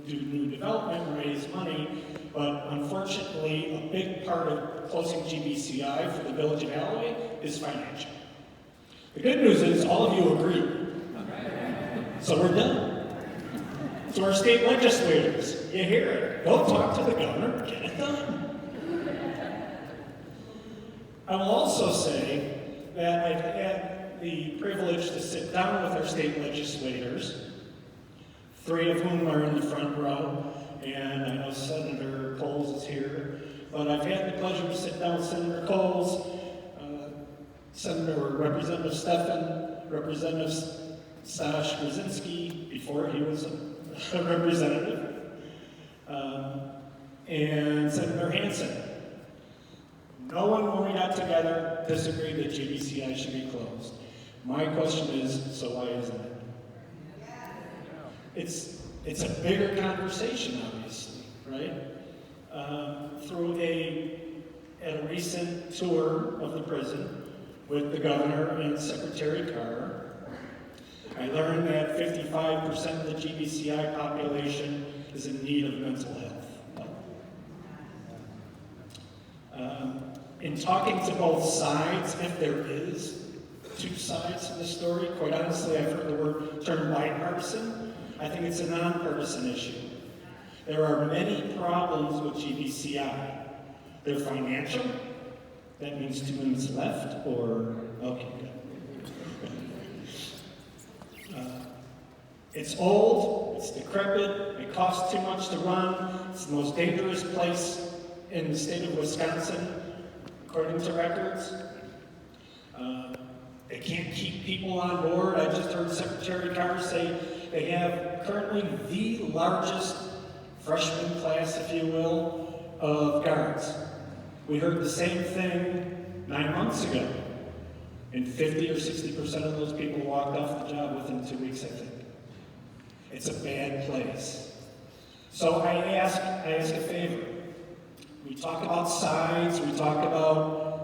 new development and raise money, but unfortunately a big part of closing GBCI for the village of Allouez is financial. The good news is all of you agree. So we're done. So our state legislators, you hear it. Go talk to the governor, get it done. I will also say that I've had the privilege to sit down with our state legislators, 3 of whom are in the front row, and I know Senator Coles is here, but I've had the pleasure to sit down with Senator Coles, Representative Stefan, Representative Stash Brzezinski, before he was a representative, and Senator Hansen. No one, when we got together, disagreed that GBCI should be closed. My question is, so why isn't it? It's a bigger conversation, obviously, right? At a recent tour of the prison with the governor and Secretary Carr, I learned that 55% of the GBCI population is in need of mental health. In talking to both sides, if there is 2 sides to the story, quite honestly, I've heard the term bipartisan. I think it's a nonpartisan issue. There are many problems with GBCI. They're financial. That means 2 minutes left, or, okay, good. It's old, it's decrepit, it costs too much to run, it's the most dangerous place in the state of Wisconsin, according to records. They can't keep people on board. I just heard Secretary Carr say they have currently the largest freshman class, if you will, of guards. We heard the same thing 9 months ago, and 50 or 60% of those people walked off the job within 2 weeks, I think. It's a bad place. So I ask a favor. We talk about sides, we talk about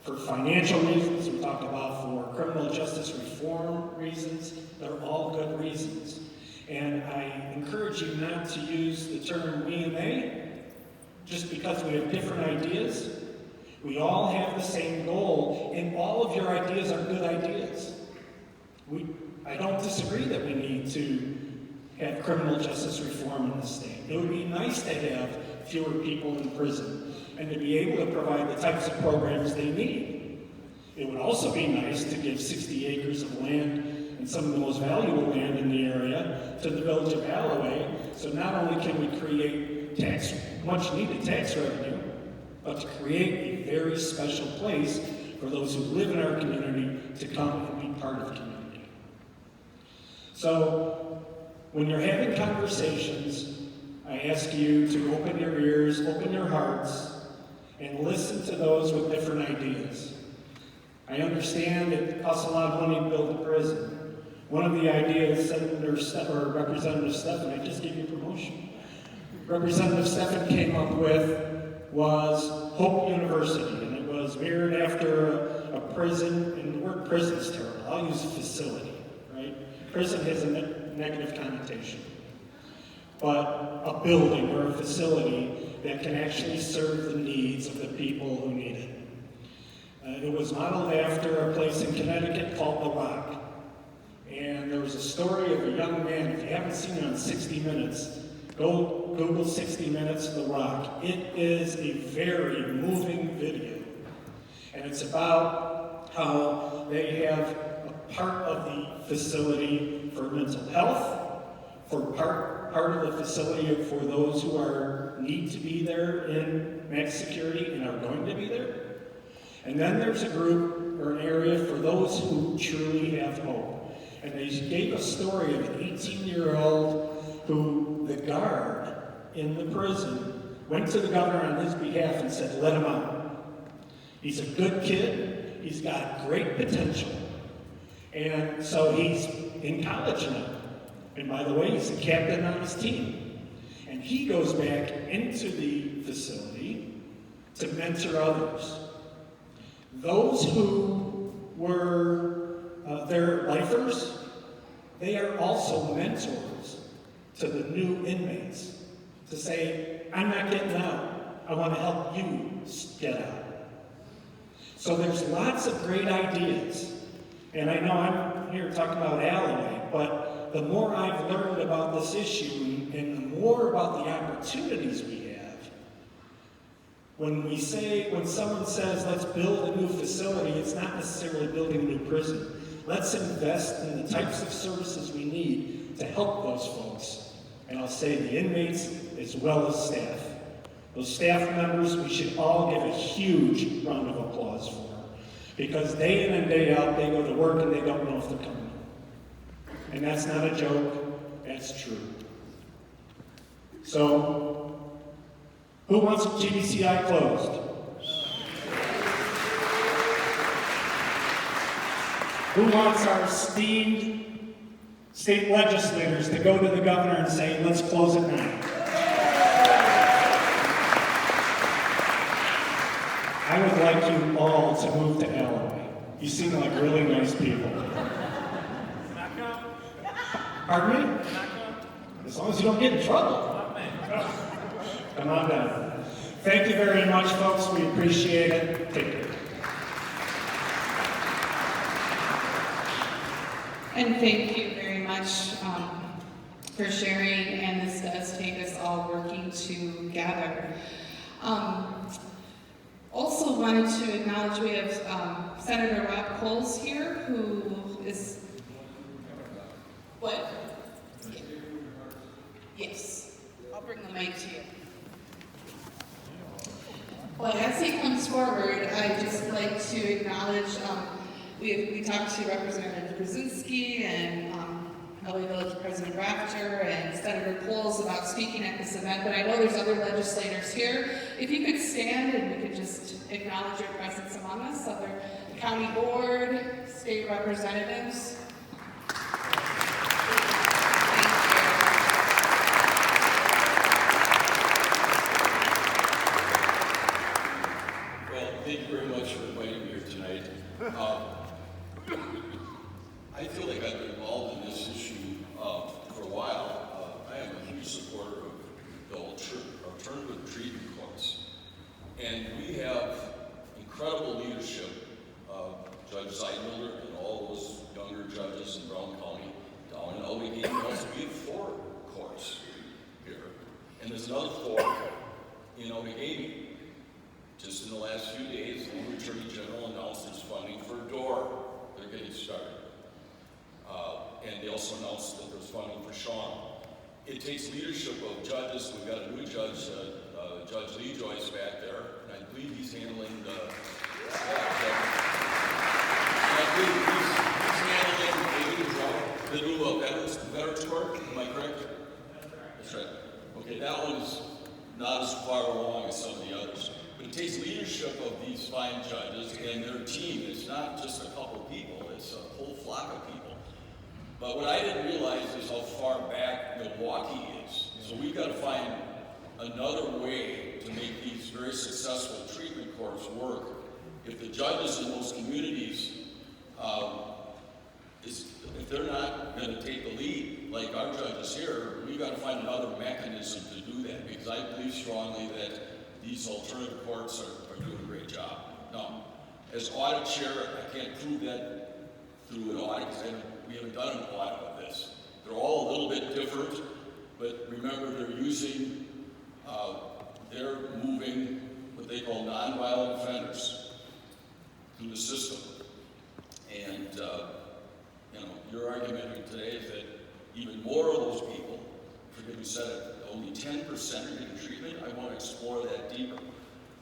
for financial reasons, we talk about for criminal justice reform reasons. They're all good reasons. And I encourage you not to use the term we and they, just because we have different ideas. We all have the same goal, and all of your ideas are good ideas. I don't disagree that we need to have criminal justice reform in the state. It would be nice to have fewer people in prison and to be able to provide the types of programs they need. It would also be nice to give 60 acres of land and some of the most valuable land in the area to the village of Allouez, so not only can we create much needed tax revenue, but to create a very special place for those who live in our community to come and be part of the community. So when you're having conversations, I ask you to open your ears, open your hearts, and listen to those with different ideas. I understand it costs a lot of money to build a prison. One of the ideas Representative Stephan, I just gave you promotion. Representative Stephan came up with was Hope University, and it was mirrored after a prison, and the word prison is terrible. I'll use facility, right? Prison has a negative connotation. But a building or a facility that can actually serve the needs of the people who need it. It was modeled after a place in Connecticut called The Rock. And there was a story of a young man, if you haven't seen it on 60 Minutes, go Google 60 Minutes The Rock. It is a very moving video. And it's about how they have a part of the facility for mental health, for part of the facility for those who need to be there in max security and are going to be there. And then there's a group or an area for those who truly have hope. And they gave a story of an 18-year-old who the guard in the prison went to the governor on his behalf and said, let him out. He's a good kid. He's got great potential. And so he's in college now. And by the way, he's a captain on his team. And he goes back into the facility to mentor others. Those who were their lifers, they are also mentors to the new inmates to say, I'm not getting out. I want to help you get out. So there's lots of great ideas. And I know I'm here talking about Allouez, but the more I've learned about this issue and the more about the opportunities we have, when someone says, let's build a new facility, it's not necessarily building a new prison. Let's invest in the types of services we need to help those folks. And I'll say the inmates as well as staff. Those staff members, we should all give a huge round of applause for. Because day in and day out, they go to work and they don't know if they're coming. And that's not a joke, that's true. So, who wants GBCI closed? Who wants our esteemed state legislators to go to the governor and say, let's close it now? I would like you all to move to Allouez. You seem like really nice people. Pardon me? As long as you don't get in trouble. Come on down. Thank you very much, folks. We appreciate it. Take care. And thank you very much for sharing, and this does take us all working together. Also wanted to acknowledge we have Senator Rob Coles here, who is, what? mic to you. Well, as he comes forward, I'd just like to acknowledge, we talked to Representative Brzezinski and Allouez Village President Rafter and Senator Poles about speaking at this event, but I know there's other legislators here. If you could stand and we could just acknowledge your presence among us, other county board, state representatives. Thank you very much for inviting me here tonight. I feel like I've been involved in this issue for a while. I am a huge supporter of the alternative treatment courts. And we have incredible leadership of Judge Seidmiller and all those younger judges in Brown County. Down in Allegheny, we have 4 courts here. And there's another 4 in Allegheny. Just in the last few days, the Attorney General announced his funding for DOOR. They're getting started. And they also announced that there's funding for Sean. It takes leadership of judges. We've got a new judge, Judge Lee Joyce back there, and I believe he's handling the new Veterans Court. Am I correct? That's right. Okay, that one's not as far along as some of the others. But it takes leadership of these fine judges and their team. It's not just a couple people, it's a whole flock of people. But what I didn't realize is how far back Milwaukee is. So we've got to find another way to make these very successful treatment courts work. If the judges in those communities, if they're not going to take the lead, like our judges here, we've got to find another mechanism to do that, because I believe strongly that these alternative courts are doing a great job. Now, as audit chair, I can't prove that through an audit, because we haven't done an audit of this. They're all a little bit different, but remember they're moving what they call nonviolent offenders through the system. And your argument today is that even more of those people, forgive me, said it, only 10% are getting treatment. I want to explore that deeper,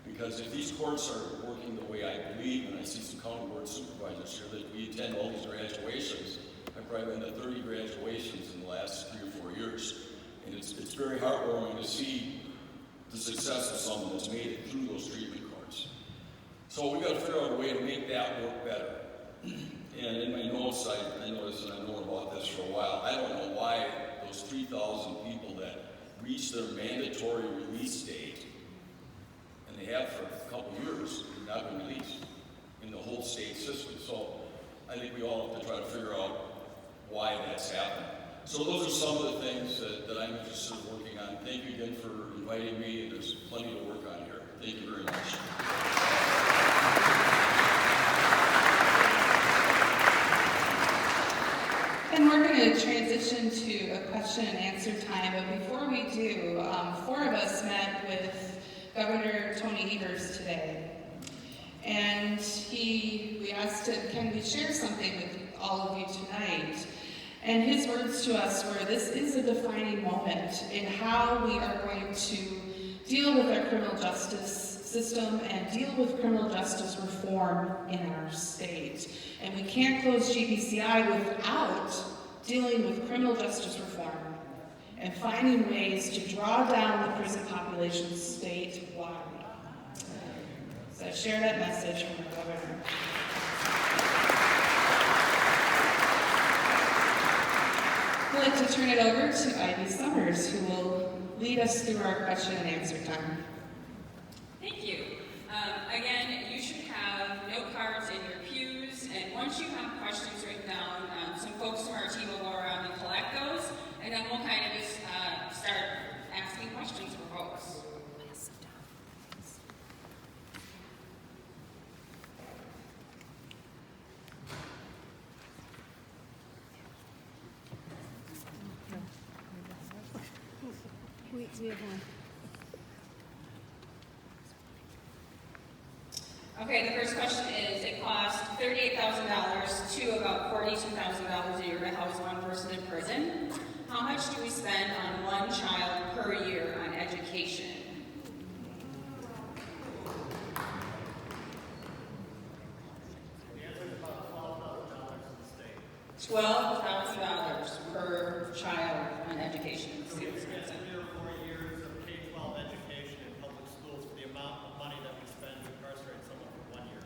because if these courts are working the way I believe, and I see some county board supervisors here that we attend all these graduations, I've probably been to 30 graduations in the last 3 or 4 years, and it's very heartwarming to see the success of someone that's made it through those treatment courts. So we've got to figure out a way to make that work better. And in my notes, I noticed, and I've known about this for a while, I don't know why those 3,000 people that reach their mandatory release date, and they have for a couple years, have not been released in the whole state system. So I think we all have to try to figure out why that's happening. So those are some of the things that I'm interested in working on. Thank you again for inviting me, and there's plenty to work on here. Thank you very much. And we're going to transition to a question and answer time, but before we do, 4 of us met with Governor Tony Evers today. And we asked him, can we share something with all of you tonight? And his words to us were, this is a defining moment in how we are going to deal with our criminal justice system and deal with criminal justice reform in our state. And we can't close GBCI without dealing with criminal justice reform and finding ways to draw down the prison population statewide. So I share that message from the governor. I'd like to turn it over to Ivy Summers, who will lead us through our question and answer time. Thank you. Again, you should have note cards in your pews, and once you have questions written down, some folks from our team will go around and collect those, and then we'll kind of just start asking questions for folks. We have one. Okay, the first question is, it costs $38,000 to about $42,000 a year to house one person in prison. How much do we spend on one child per year on education? $12,000 per child on education. So we spend 3 or 4 years of K-12 education in public schools for the amount of money that we spend to incarcerate someone for 1 year.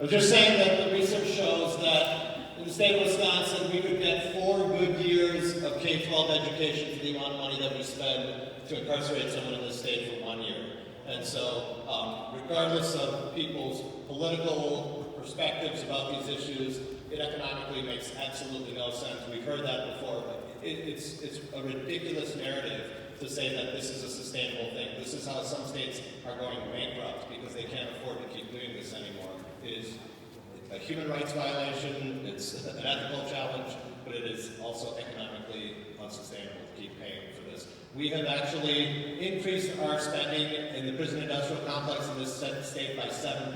I was just saying that the research shows that in the state of Wisconsin, we would get 4 good years of K-12 education for the amount of money that we spend to incarcerate someone in the state for 1 year. And so, regardless of people's political perspectives about these issues, it economically makes absolutely no sense. We've heard that before, but it's a ridiculous narrative to say that this is a sustainable thing. This is how some states are going bankrupt because they can't afford to keep doing this anymore. It is a human rights violation, it's an ethical challenge, but it is also economically unsustainable to keep paying for this. We have actually increased our spending in the prison industrial complex in this state by 7%,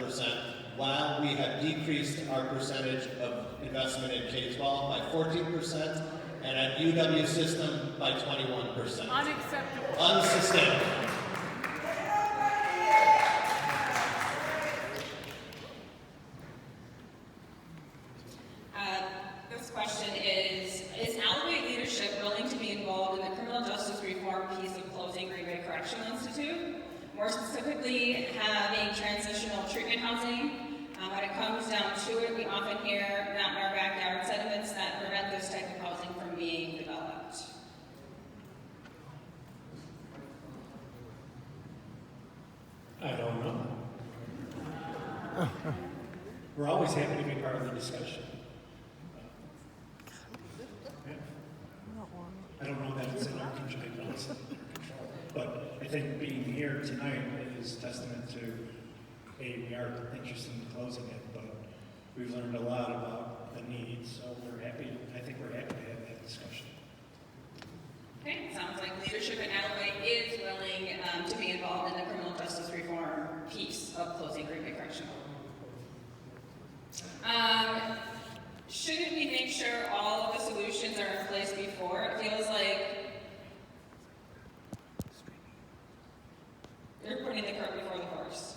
while we have decreased our percentage of investment in K-12 by 14%, and at UW system by 21%. Unacceptable. Unsustainable. This question is Allouez leadership willing to be involved in the criminal justice reform piece of closing Green Bay Correctional Institute? More specifically, having transitional treatment housing. When it comes down to it, we often hear not in our backyard sentiments that prevent this type of housing from being developed. I don't know. We're always happy to be part of the discussion. Yeah. I don't know that it's in our control, but I think being here tonight is testament to, A, we are interested in closing it, but we've learned a lot about the needs, so we're happy, I think we're happy to have that discussion. Okay, sounds like leadership at Allouez is willing to be involved in the criminal justice reform piece of closing Green Bay Correctional. Shouldn't we make sure all of the solutions are in place before? It feels like they're putting the cart before the horse.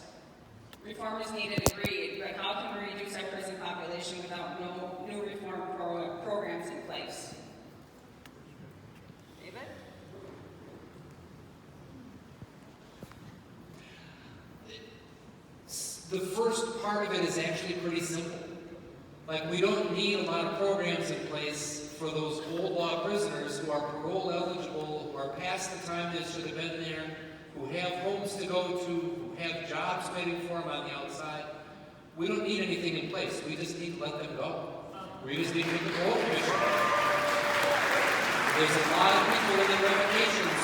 Reform is needed, agreed, but how can we reduce our prison population without no new reform programs in place? David? The first part of it is actually pretty simple. Like, we don't need a lot of programs in place for those old law prisoners who are parole eligible, who are past the time they should have been there, who have homes to go to, who have jobs waiting for them on the outside. We don't need anything in place. We just need to let them go. We just need to get the parole commission. There's a lot of people in the revocations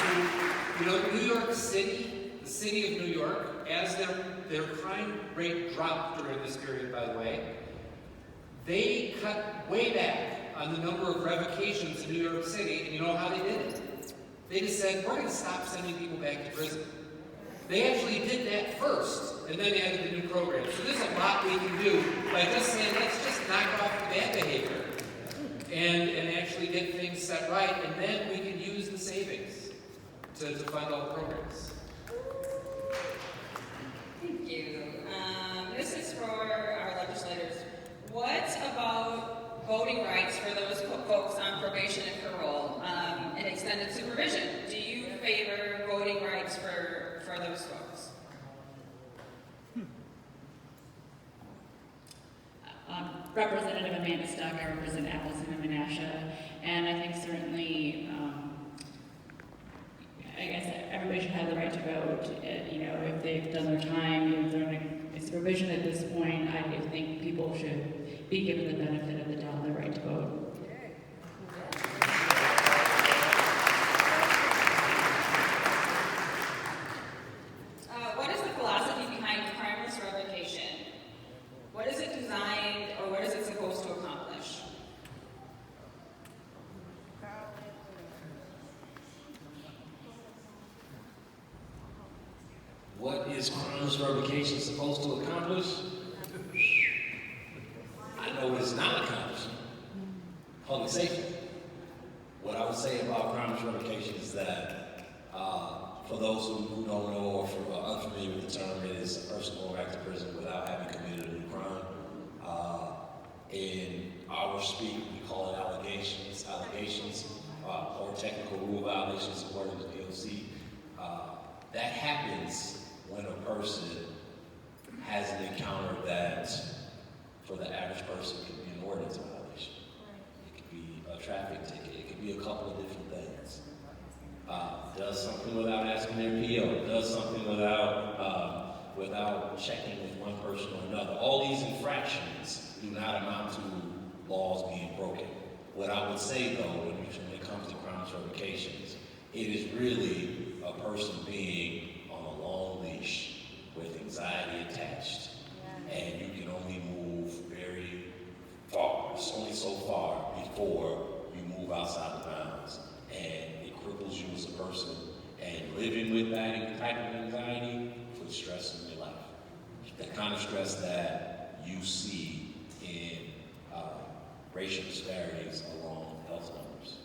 who, New York City, the city of New York, as their crime rate dropped during this period, by the way, they cut way back on the number of revocations in New York City, and you know how they did it? They just said, we're going to stop sending people back to prison. They actually did that first, and then added the new program. So there's a lot we can do by just saying, let's just knock off the bad behavior and actually get things set right, and then we can use the savings to fund all the programs. Thank you. This is for our legislators. What about voting rights for those folks on probation and parole and extended supervision? Do you favor voting rights for those folks? Representative Amanda Stock, I represent Appleton and Menasha, and I think certainly, I guess everybody should have the right to vote. If they've done their time, if they're in supervision at this point, I think people should be given the benefit of the doubt, the right to vote. What is the philosophy behind crimeless revocation? What is it designed, or what is it supposed to accomplish? What is crimeless revocation supposed to accomplish? I know it's not accomplishing public safety. that for those who don't know or are unfamiliar with the term, it is a person going back to prison without having committed a crime. In our speak, we call it allegations, or technical rule violations according to DOC. That happens when a person has an encounter that, for the average person, could be an ordinance violation. It could be a traffic ticket. It could be a couple of different things. Does something without asking their PO. Does something without checking with one person or another. All these infractions do not amount to laws being broken. What I would say, though, when it comes to crime certifications, it is really a person being on a long leash with anxiety attached. And you can only move very far, it's only so far before you move outside the bounds. And it cripples you as a person. And living with that type of anxiety puts stress in your life. The kind of stress that you see in racial disparities along health numbers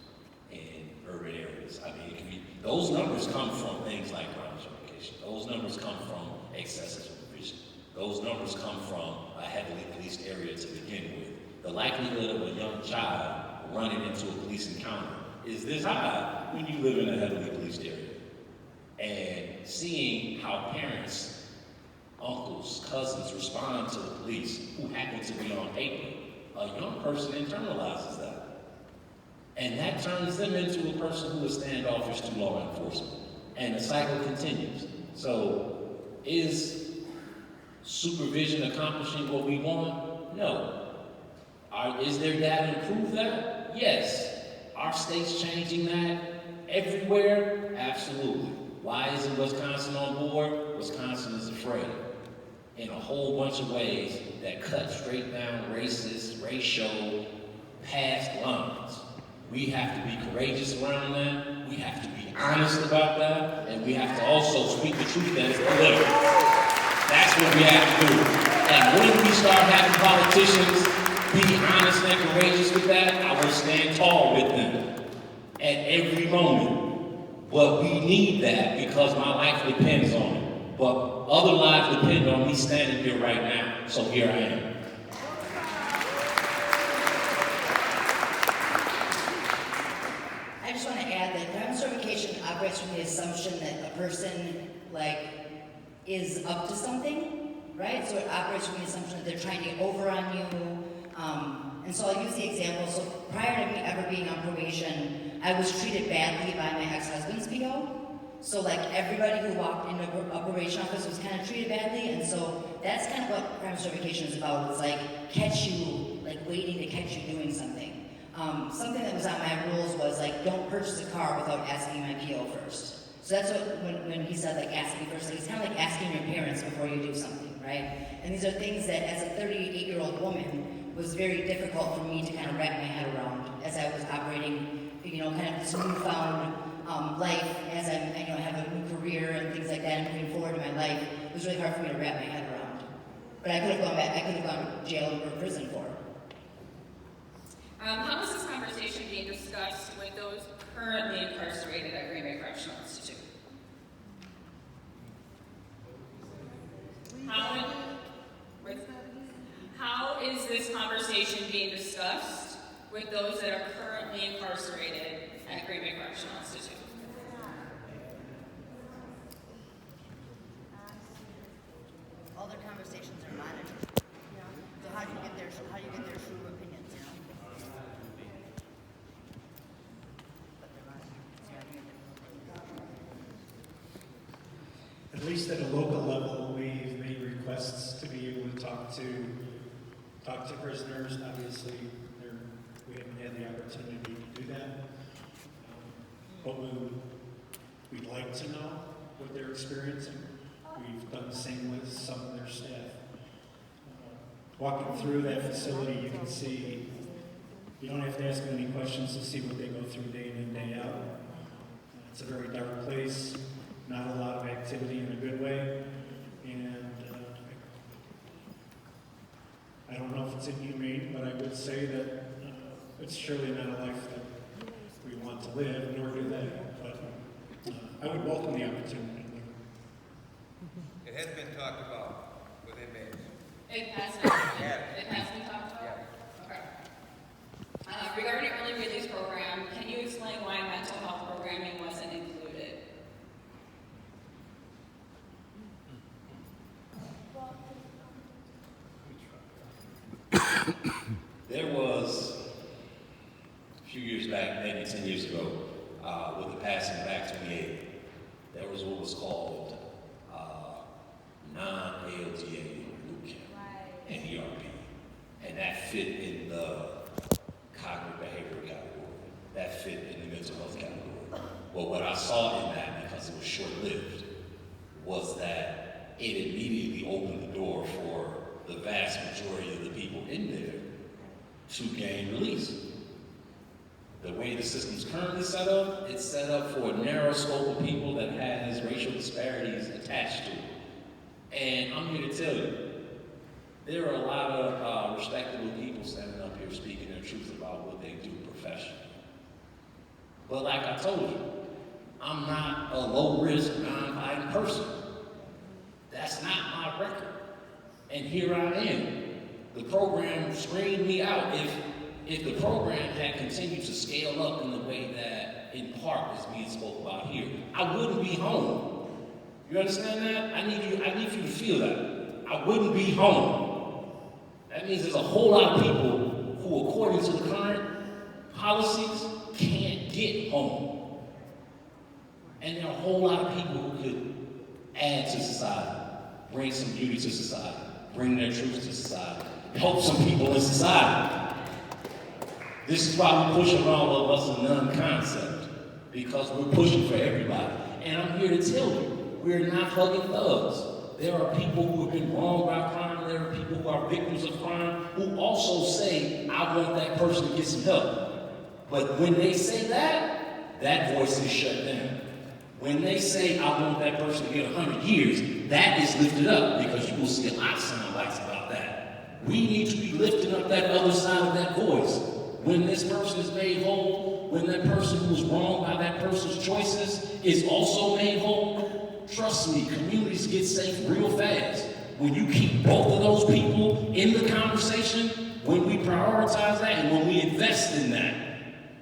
in urban areas. I mean, it can be, those numbers come from things like crime certification. Those numbers come from excessive supervision. Those numbers come from a heavily policed area to begin with. The likelihood of a young child running into a police encounter is this high when you live in a heavily policed area. And seeing how parents, uncles, cousins respond to the police who happen to be on paper, a young person internalizes that. And that turns them into a person who is standoffish to law enforcement. And the cycle continues. So, is supervision accomplishing what we want? No. Is there data to prove that? Yes. Are states changing that everywhere? Absolutely. Why isn't Wisconsin on board? Wisconsin is afraid in a whole bunch of ways that cut straight down racist, racial, past lines. We have to be courageous around that. We have to be honest about that. And we have to also speak the truth that is political. That's what we have to do. And when we start having politicians be honest and courageous with that, I will stand tall with them at every moment. But we need that because my life depends on it. But other lives depend on me standing here right now. So here I am. I just want to add that crime certification operates from the assumption that a person, is up to something, right? So it operates from the assumption that they're trying to get over on you. And so I'll use the example. So prior to me ever being on probation, I was treated badly by my ex-husband's PO. So everybody who walked into a probation office was kind of treated badly. And so that's kind of what crime certification is about. It's catch you, waiting to catch you doing something. Something that was on my rules was don't purchase a car without asking my PO first. So that's what, when he said ask me first, it's kind of like asking your parents before you do something, right? And these are things that as a 38-year-old woman was very difficult for me to kind of wrap my head around as I was operating, kind of this newfound life as I have a new career and things like that and moving forward in my life. It was really hard for me to wrap my head around. But I could have gone back, I could have gone to jail or prison for it. How is this conversation being discussed with those currently incarcerated at Green Bay Correctional Institute? How is this conversation being discussed with those that are currently incarcerated at Green Bay Correctional Institute? All their conversations are monitored. So how do you get their true opinions, At least at a local level, we've made requests to be able to talk to prisoners. Obviously, we haven't had the opportunity to do that. But we'd like to know what they're experiencing. We've done the same with some of their staff. Walking through that facility, you can see, you don't have to ask them any questions to see what they go through day in and day out. It's a very dark place, not a lot of activity in a good way, and I don't know if it's inhumane, but I would say that it's surely not a life that we want to live, nor do they. But I would welcome the opportunity. It has been talked about with inmates. It has been, Yeah. it has been talked about? Yeah. Okay. Regarding early release program, can you explain why mental health programming wasn't included? There was, a few years back, maybe 10 years ago, with the passing of Act 28, there was what was called non-ALTA boot camp and ERP. And that fit in the cognitive behavioral category. That fit in the mental health category. But what I saw in that, because it was short-lived, was that it immediately opened the door for the vast majority of the people in there to gain release. The way the system's currently set up, it's set up for a narrow scope of people that has racial disparities attached to it. And I'm here to tell you, there are a lot of respectable people standing up here speaking their truth about what they do professionally. But like I told you, I'm not a low-risk, non-violent person. That's not my record. And here I am. The program screened me out. If the program had continued to scale up in the way that, in part, is being spoke about here, I wouldn't be home. You understand that? I need you to feel that. I wouldn't be home. That means there's a whole lot of people who, according to the current policies, can't get home. And there are a whole lot of people who could add to society, bring some beauty to society, bring their truth to society, help some people in society. This is why we push around of us a none concept, because we're pushing for everybody. And I'm here to tell you, we're not hugging thugs. There are people who have been wronged by crime. There are people who are victims of crime who also say, I want that person to get some help. But when they say that, that voice is shut down. When they say, I want that person to get 100 years, that is lifted up, because you will see a lot of sound bites about that. We need to be lifting up that other side of that voice. When this person is made whole, when that person who was wronged by that person's choices is also made whole, trust me, communities get safe real fast. When you keep both of those people in the conversation, when we prioritize that and when we invest in that,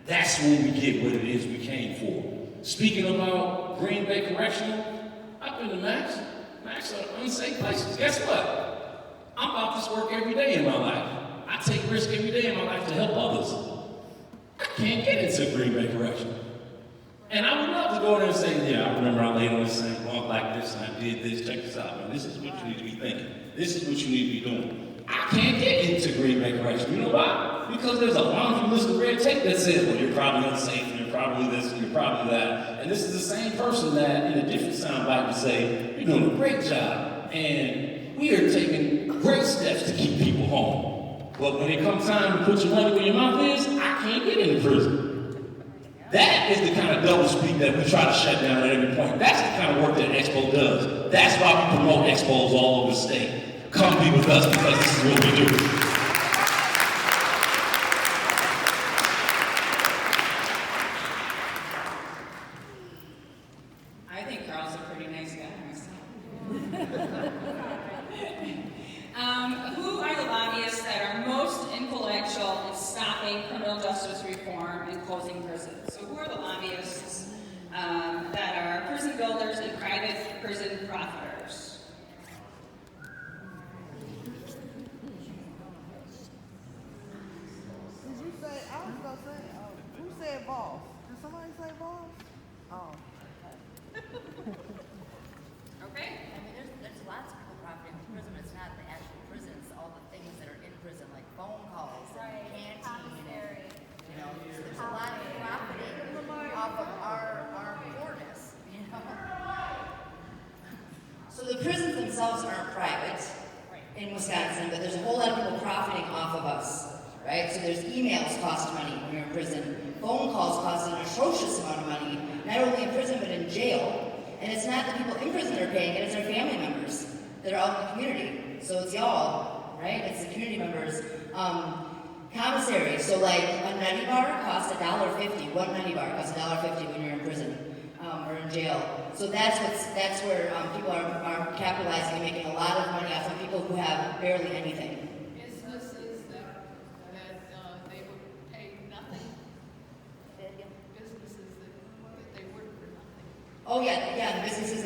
that's when we get what it is we came for. Speaking about Green Bay Correctional, I've been to Max. Max are unsafe places. Guess what? I'm about this work every day in my life. I take risk every day in my life to help others. I can't get into Green Bay Correctional. And I would love to go there and say, yeah, I remember I laid on this thing, walked like this, and I did this, check this out, man. This is what you need to be thinking. This is what you need to be doing. I can't get into Green Bay Correctional. You know why? Because there's a laundry list of red tape that says, well, you're probably unsafe, and you're probably this, and you're probably that. And this is the same person that, in a different soundbite, would say, you're doing a great job, and we are taking great steps to keep people home. But when it comes time to put your money where your mouth is, I can't get into prison. That is the kind of double speak that we try to shut down at every point. That's the kind of work that Expo does. That's why we promote Expos all over the state. Come be with us, because this is what we do. I think Carl's a pretty nice guy myself. Who are the lobbyists that are most influential in stopping criminal justice reform and closing prisons? So who are the lobbyists that are prison builders and private prison profiters? Did you say, I was going to say, who said boss? Did somebody say boss? Oh. Okay. I mean, there's lots of people profiting from prison. It's not the actual prison. It's all the things that are in prison, like phone calls and canteen. You know, there's a lot of profiting off of our poorness, you know. So the prisons themselves aren't private in Wisconsin, but there's a whole lot of people profiting off of us, right? So there's emails cost money when you're in prison. Phone calls cost an atrocious amount of money, not only in prison, but in jail. And it's not the people in prison that are paying it, it's their family members that are out in the community. So it's y'all, right? It's the community members. Commissary, so like a nutty bar costs $1.50. One nutty bar costs $1.50 when you're in prison. or in jail. So that's where people are capitalizing and making a lot of money off of people who have barely anything. Businesses that they would pay nothing. Businesses that they work for nothing. Oh yeah, the businesses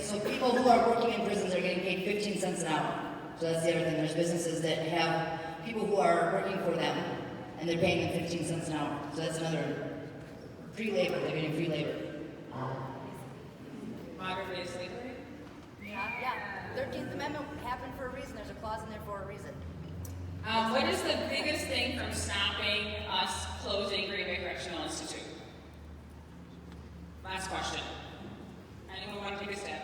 so people who are working in prisons are getting paid 15 cents an hour. So that's the other thing. There's businesses that have people who are working for them, and they're paying them 15 cents an hour. So that's another free labor. They're getting free labor. Modern day slavery? Yeah. 13th Amendment happened for a reason. There's a clause in there for a reason. What is the biggest thing from stopping us closing Green Bay Correctional Institute? Last question. Anyone want to take a stab?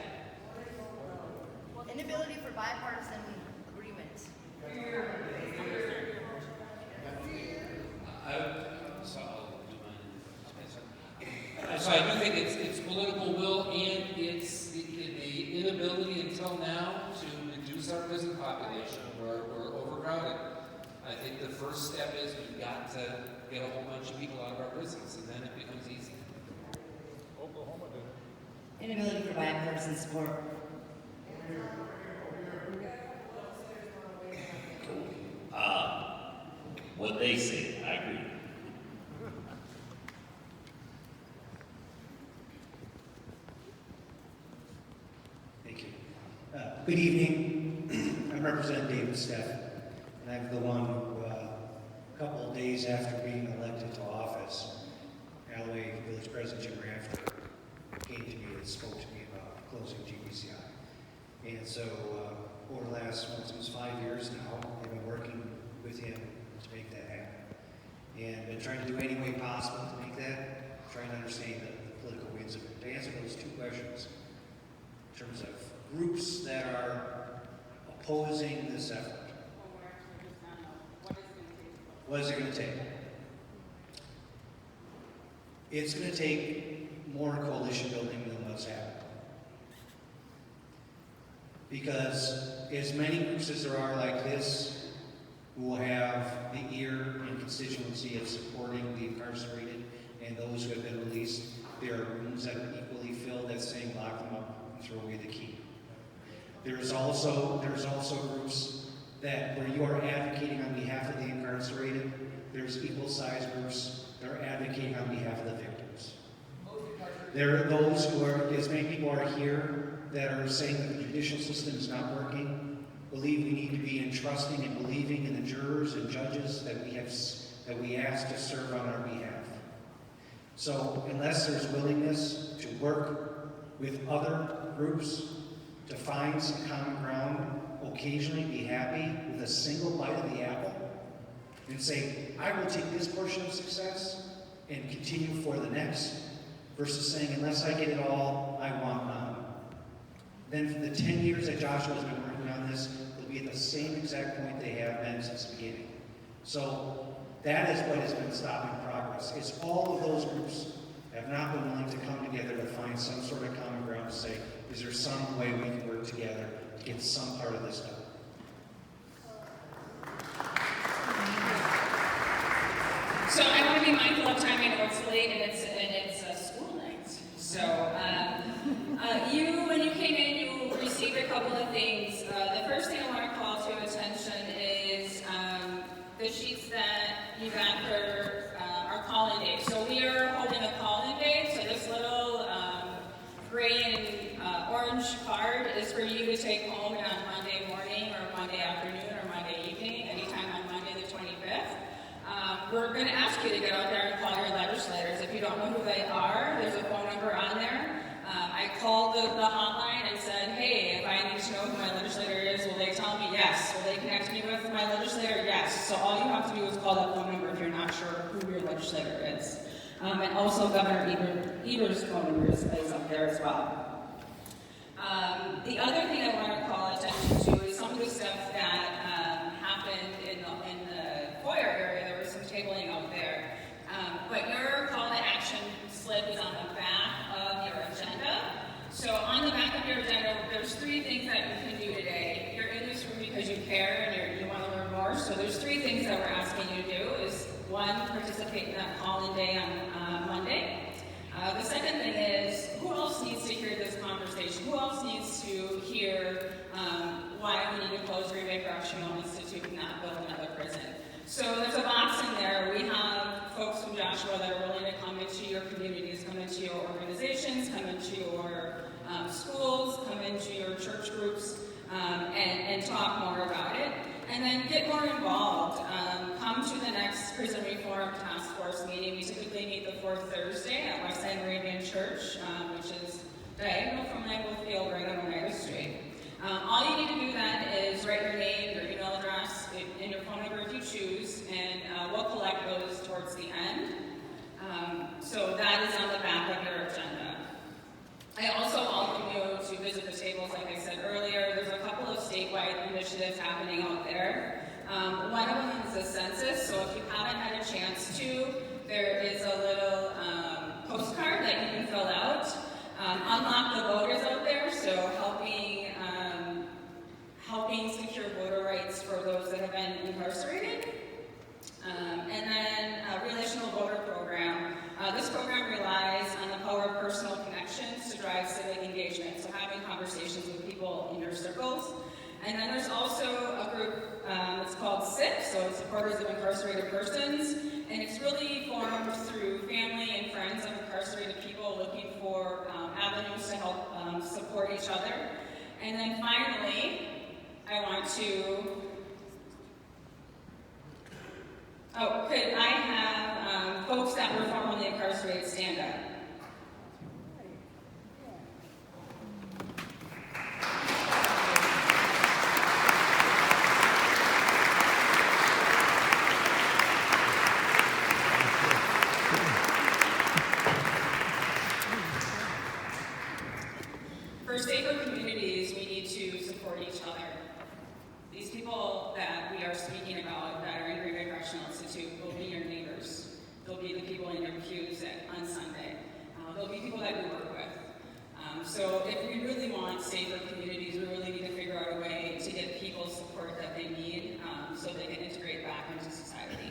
Inability for bipartisan agreement. So I do think it's political will and it's the inability until now to reduce our prison population. We're overcrowded. I think the first step is we've got to get a whole bunch of people out of our prisons, and then it becomes easy. Inability for bipartisan support. What they say, I agree. Thank you. Good evening. I'm Representative David Steff, and I'm the one who, a couple of days after being elected to office, Allouez Village President Jim Rafter came to me and spoke to me about closing GBCI. And so, over the last, almost 5 years now, I've been working with him to make that happen. And been trying to do any way possible to make that, trying to understand the political winds of it. To answer those two questions, in terms of groups that are opposing this effort, what is it going to take? It's going to take more coalition building than what's happened. Because as many groups as there are like this, who will have the ear and constituency of supporting the incarcerated and those who have been released, there are rooms that are equally filled that's saying lock them up and throw away the key. There's also groups that where you are advocating on behalf of the incarcerated, there's equal sized groups that are advocating on behalf of the victims. There are those who are, as many people are here, that are saying that the judicial system is not working, believe we need to be entrusting and believing in the jurors and judges that we ask to serve on our behalf. So unless there's willingness to work with other groups to find some common ground, occasionally be happy with a single bite of the apple and say, I will take this portion of success and continue for the next, versus saying, unless I get it all, I want none. Then for the 10 years that Joshua has been working on this, they'll be at the same exact point they have been since the beginning. So that is what has been stopping progress. It's all of those groups have not been willing to come together to find some sort of common ground to say, is there some way we can work together to get some part of this done? So I want to be mindful of time. I know it's late and it's school night. So when you came in, you received a couple of things. The first thing I want to call to attention is the sheets that you got for our call-in day. So we are holding a call-in day. So this little gray and orange card is for you to take home on Monday morning or Monday afternoon or Monday evening, anytime on Monday the 25th. We're going to ask you to get out there and call your legislators. If you don't know who they are, there's a phone number on there. I called the hotline and said, hey, if I need to know who my legislator is, will they tell me? Yes. Will they connect me with my legislator? Yes. So all you have to do is call that phone number if you're not sure who your legislator is. And also Governor Eber's phone number is up there as well. The other thing I want to call attention to is some of the stuff that happened in the foyer area. There was some tabling out there. But your call to action slip is on the back of your agenda. So on the back of your agenda, there's 3 things that you can do today. You're in this room because you care and you want to learn more. So there's 3 things that we're asking you to do. Is 1, participate in that call-in day on Monday. The second thing is, who else needs to hear this conversation? Who else needs to hear why we need to close Green Bay Correctional Institute and not build another prison? So there's a box in there. We have folks from Joshua that are willing to come into your communities, come into your organizations, come into your schools, come into your church groups, and talk more about it. And then get more involved. Come to the next Prison Reform Task Force meeting. We typically meet the fourth Thursday at Westside Moravian Church, which is diagonal from Lambeau Field right on Oneida Street. All you need to do then is write your name, your email address, and your phone number if you choose, and we'll collect those towards the end. So that is on the back of your agenda. I also welcome you to visit the tables, like I said earlier. There's a couple of statewide initiatives happening out there. One of them is the census, so if you haven't had a chance to, there is a little postcard that you can fill out. Unlock the voters out there, so helping secure voter rights for those that have been incarcerated. And then a relational voter program. This program relies on the power of personal connections to drive civic engagement, so having conversations with people in your circles. And then there's also a group that's called SIP, so Supporters of Incarcerated Persons, and it's really formed through family and friends of incarcerated people looking for avenues to help support each other. And then finally, I want to, could I have folks that were formerly incarcerated stand up? For safer communities, we need to support each other. These people that we are speaking about that are in Green Bay Correctional Institute will be your neighbors. They'll be the people in your pews on Sunday. They'll be people that we work with. So if we really want safer communities, we really need to figure out a way to get people support that they need so they can integrate back into society.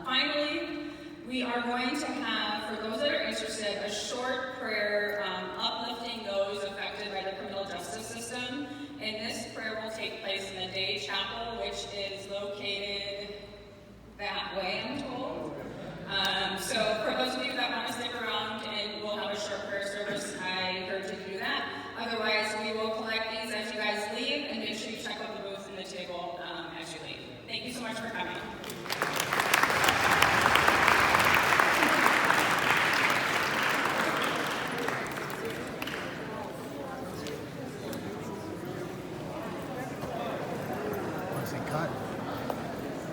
Finally, we are going to have, for those that are interested, a short prayer uplifting those affected by the criminal justice system. And this prayer will take place in the Day Chapel, which is located that way, I'm told. So for those of you that want to stick around and we'll have a short prayer service, I encourage you to do that. Otherwise, we will collect these as you guys leave, and make sure you check out the booth and the table as you leave. Thank you so much for coming. Was it cut?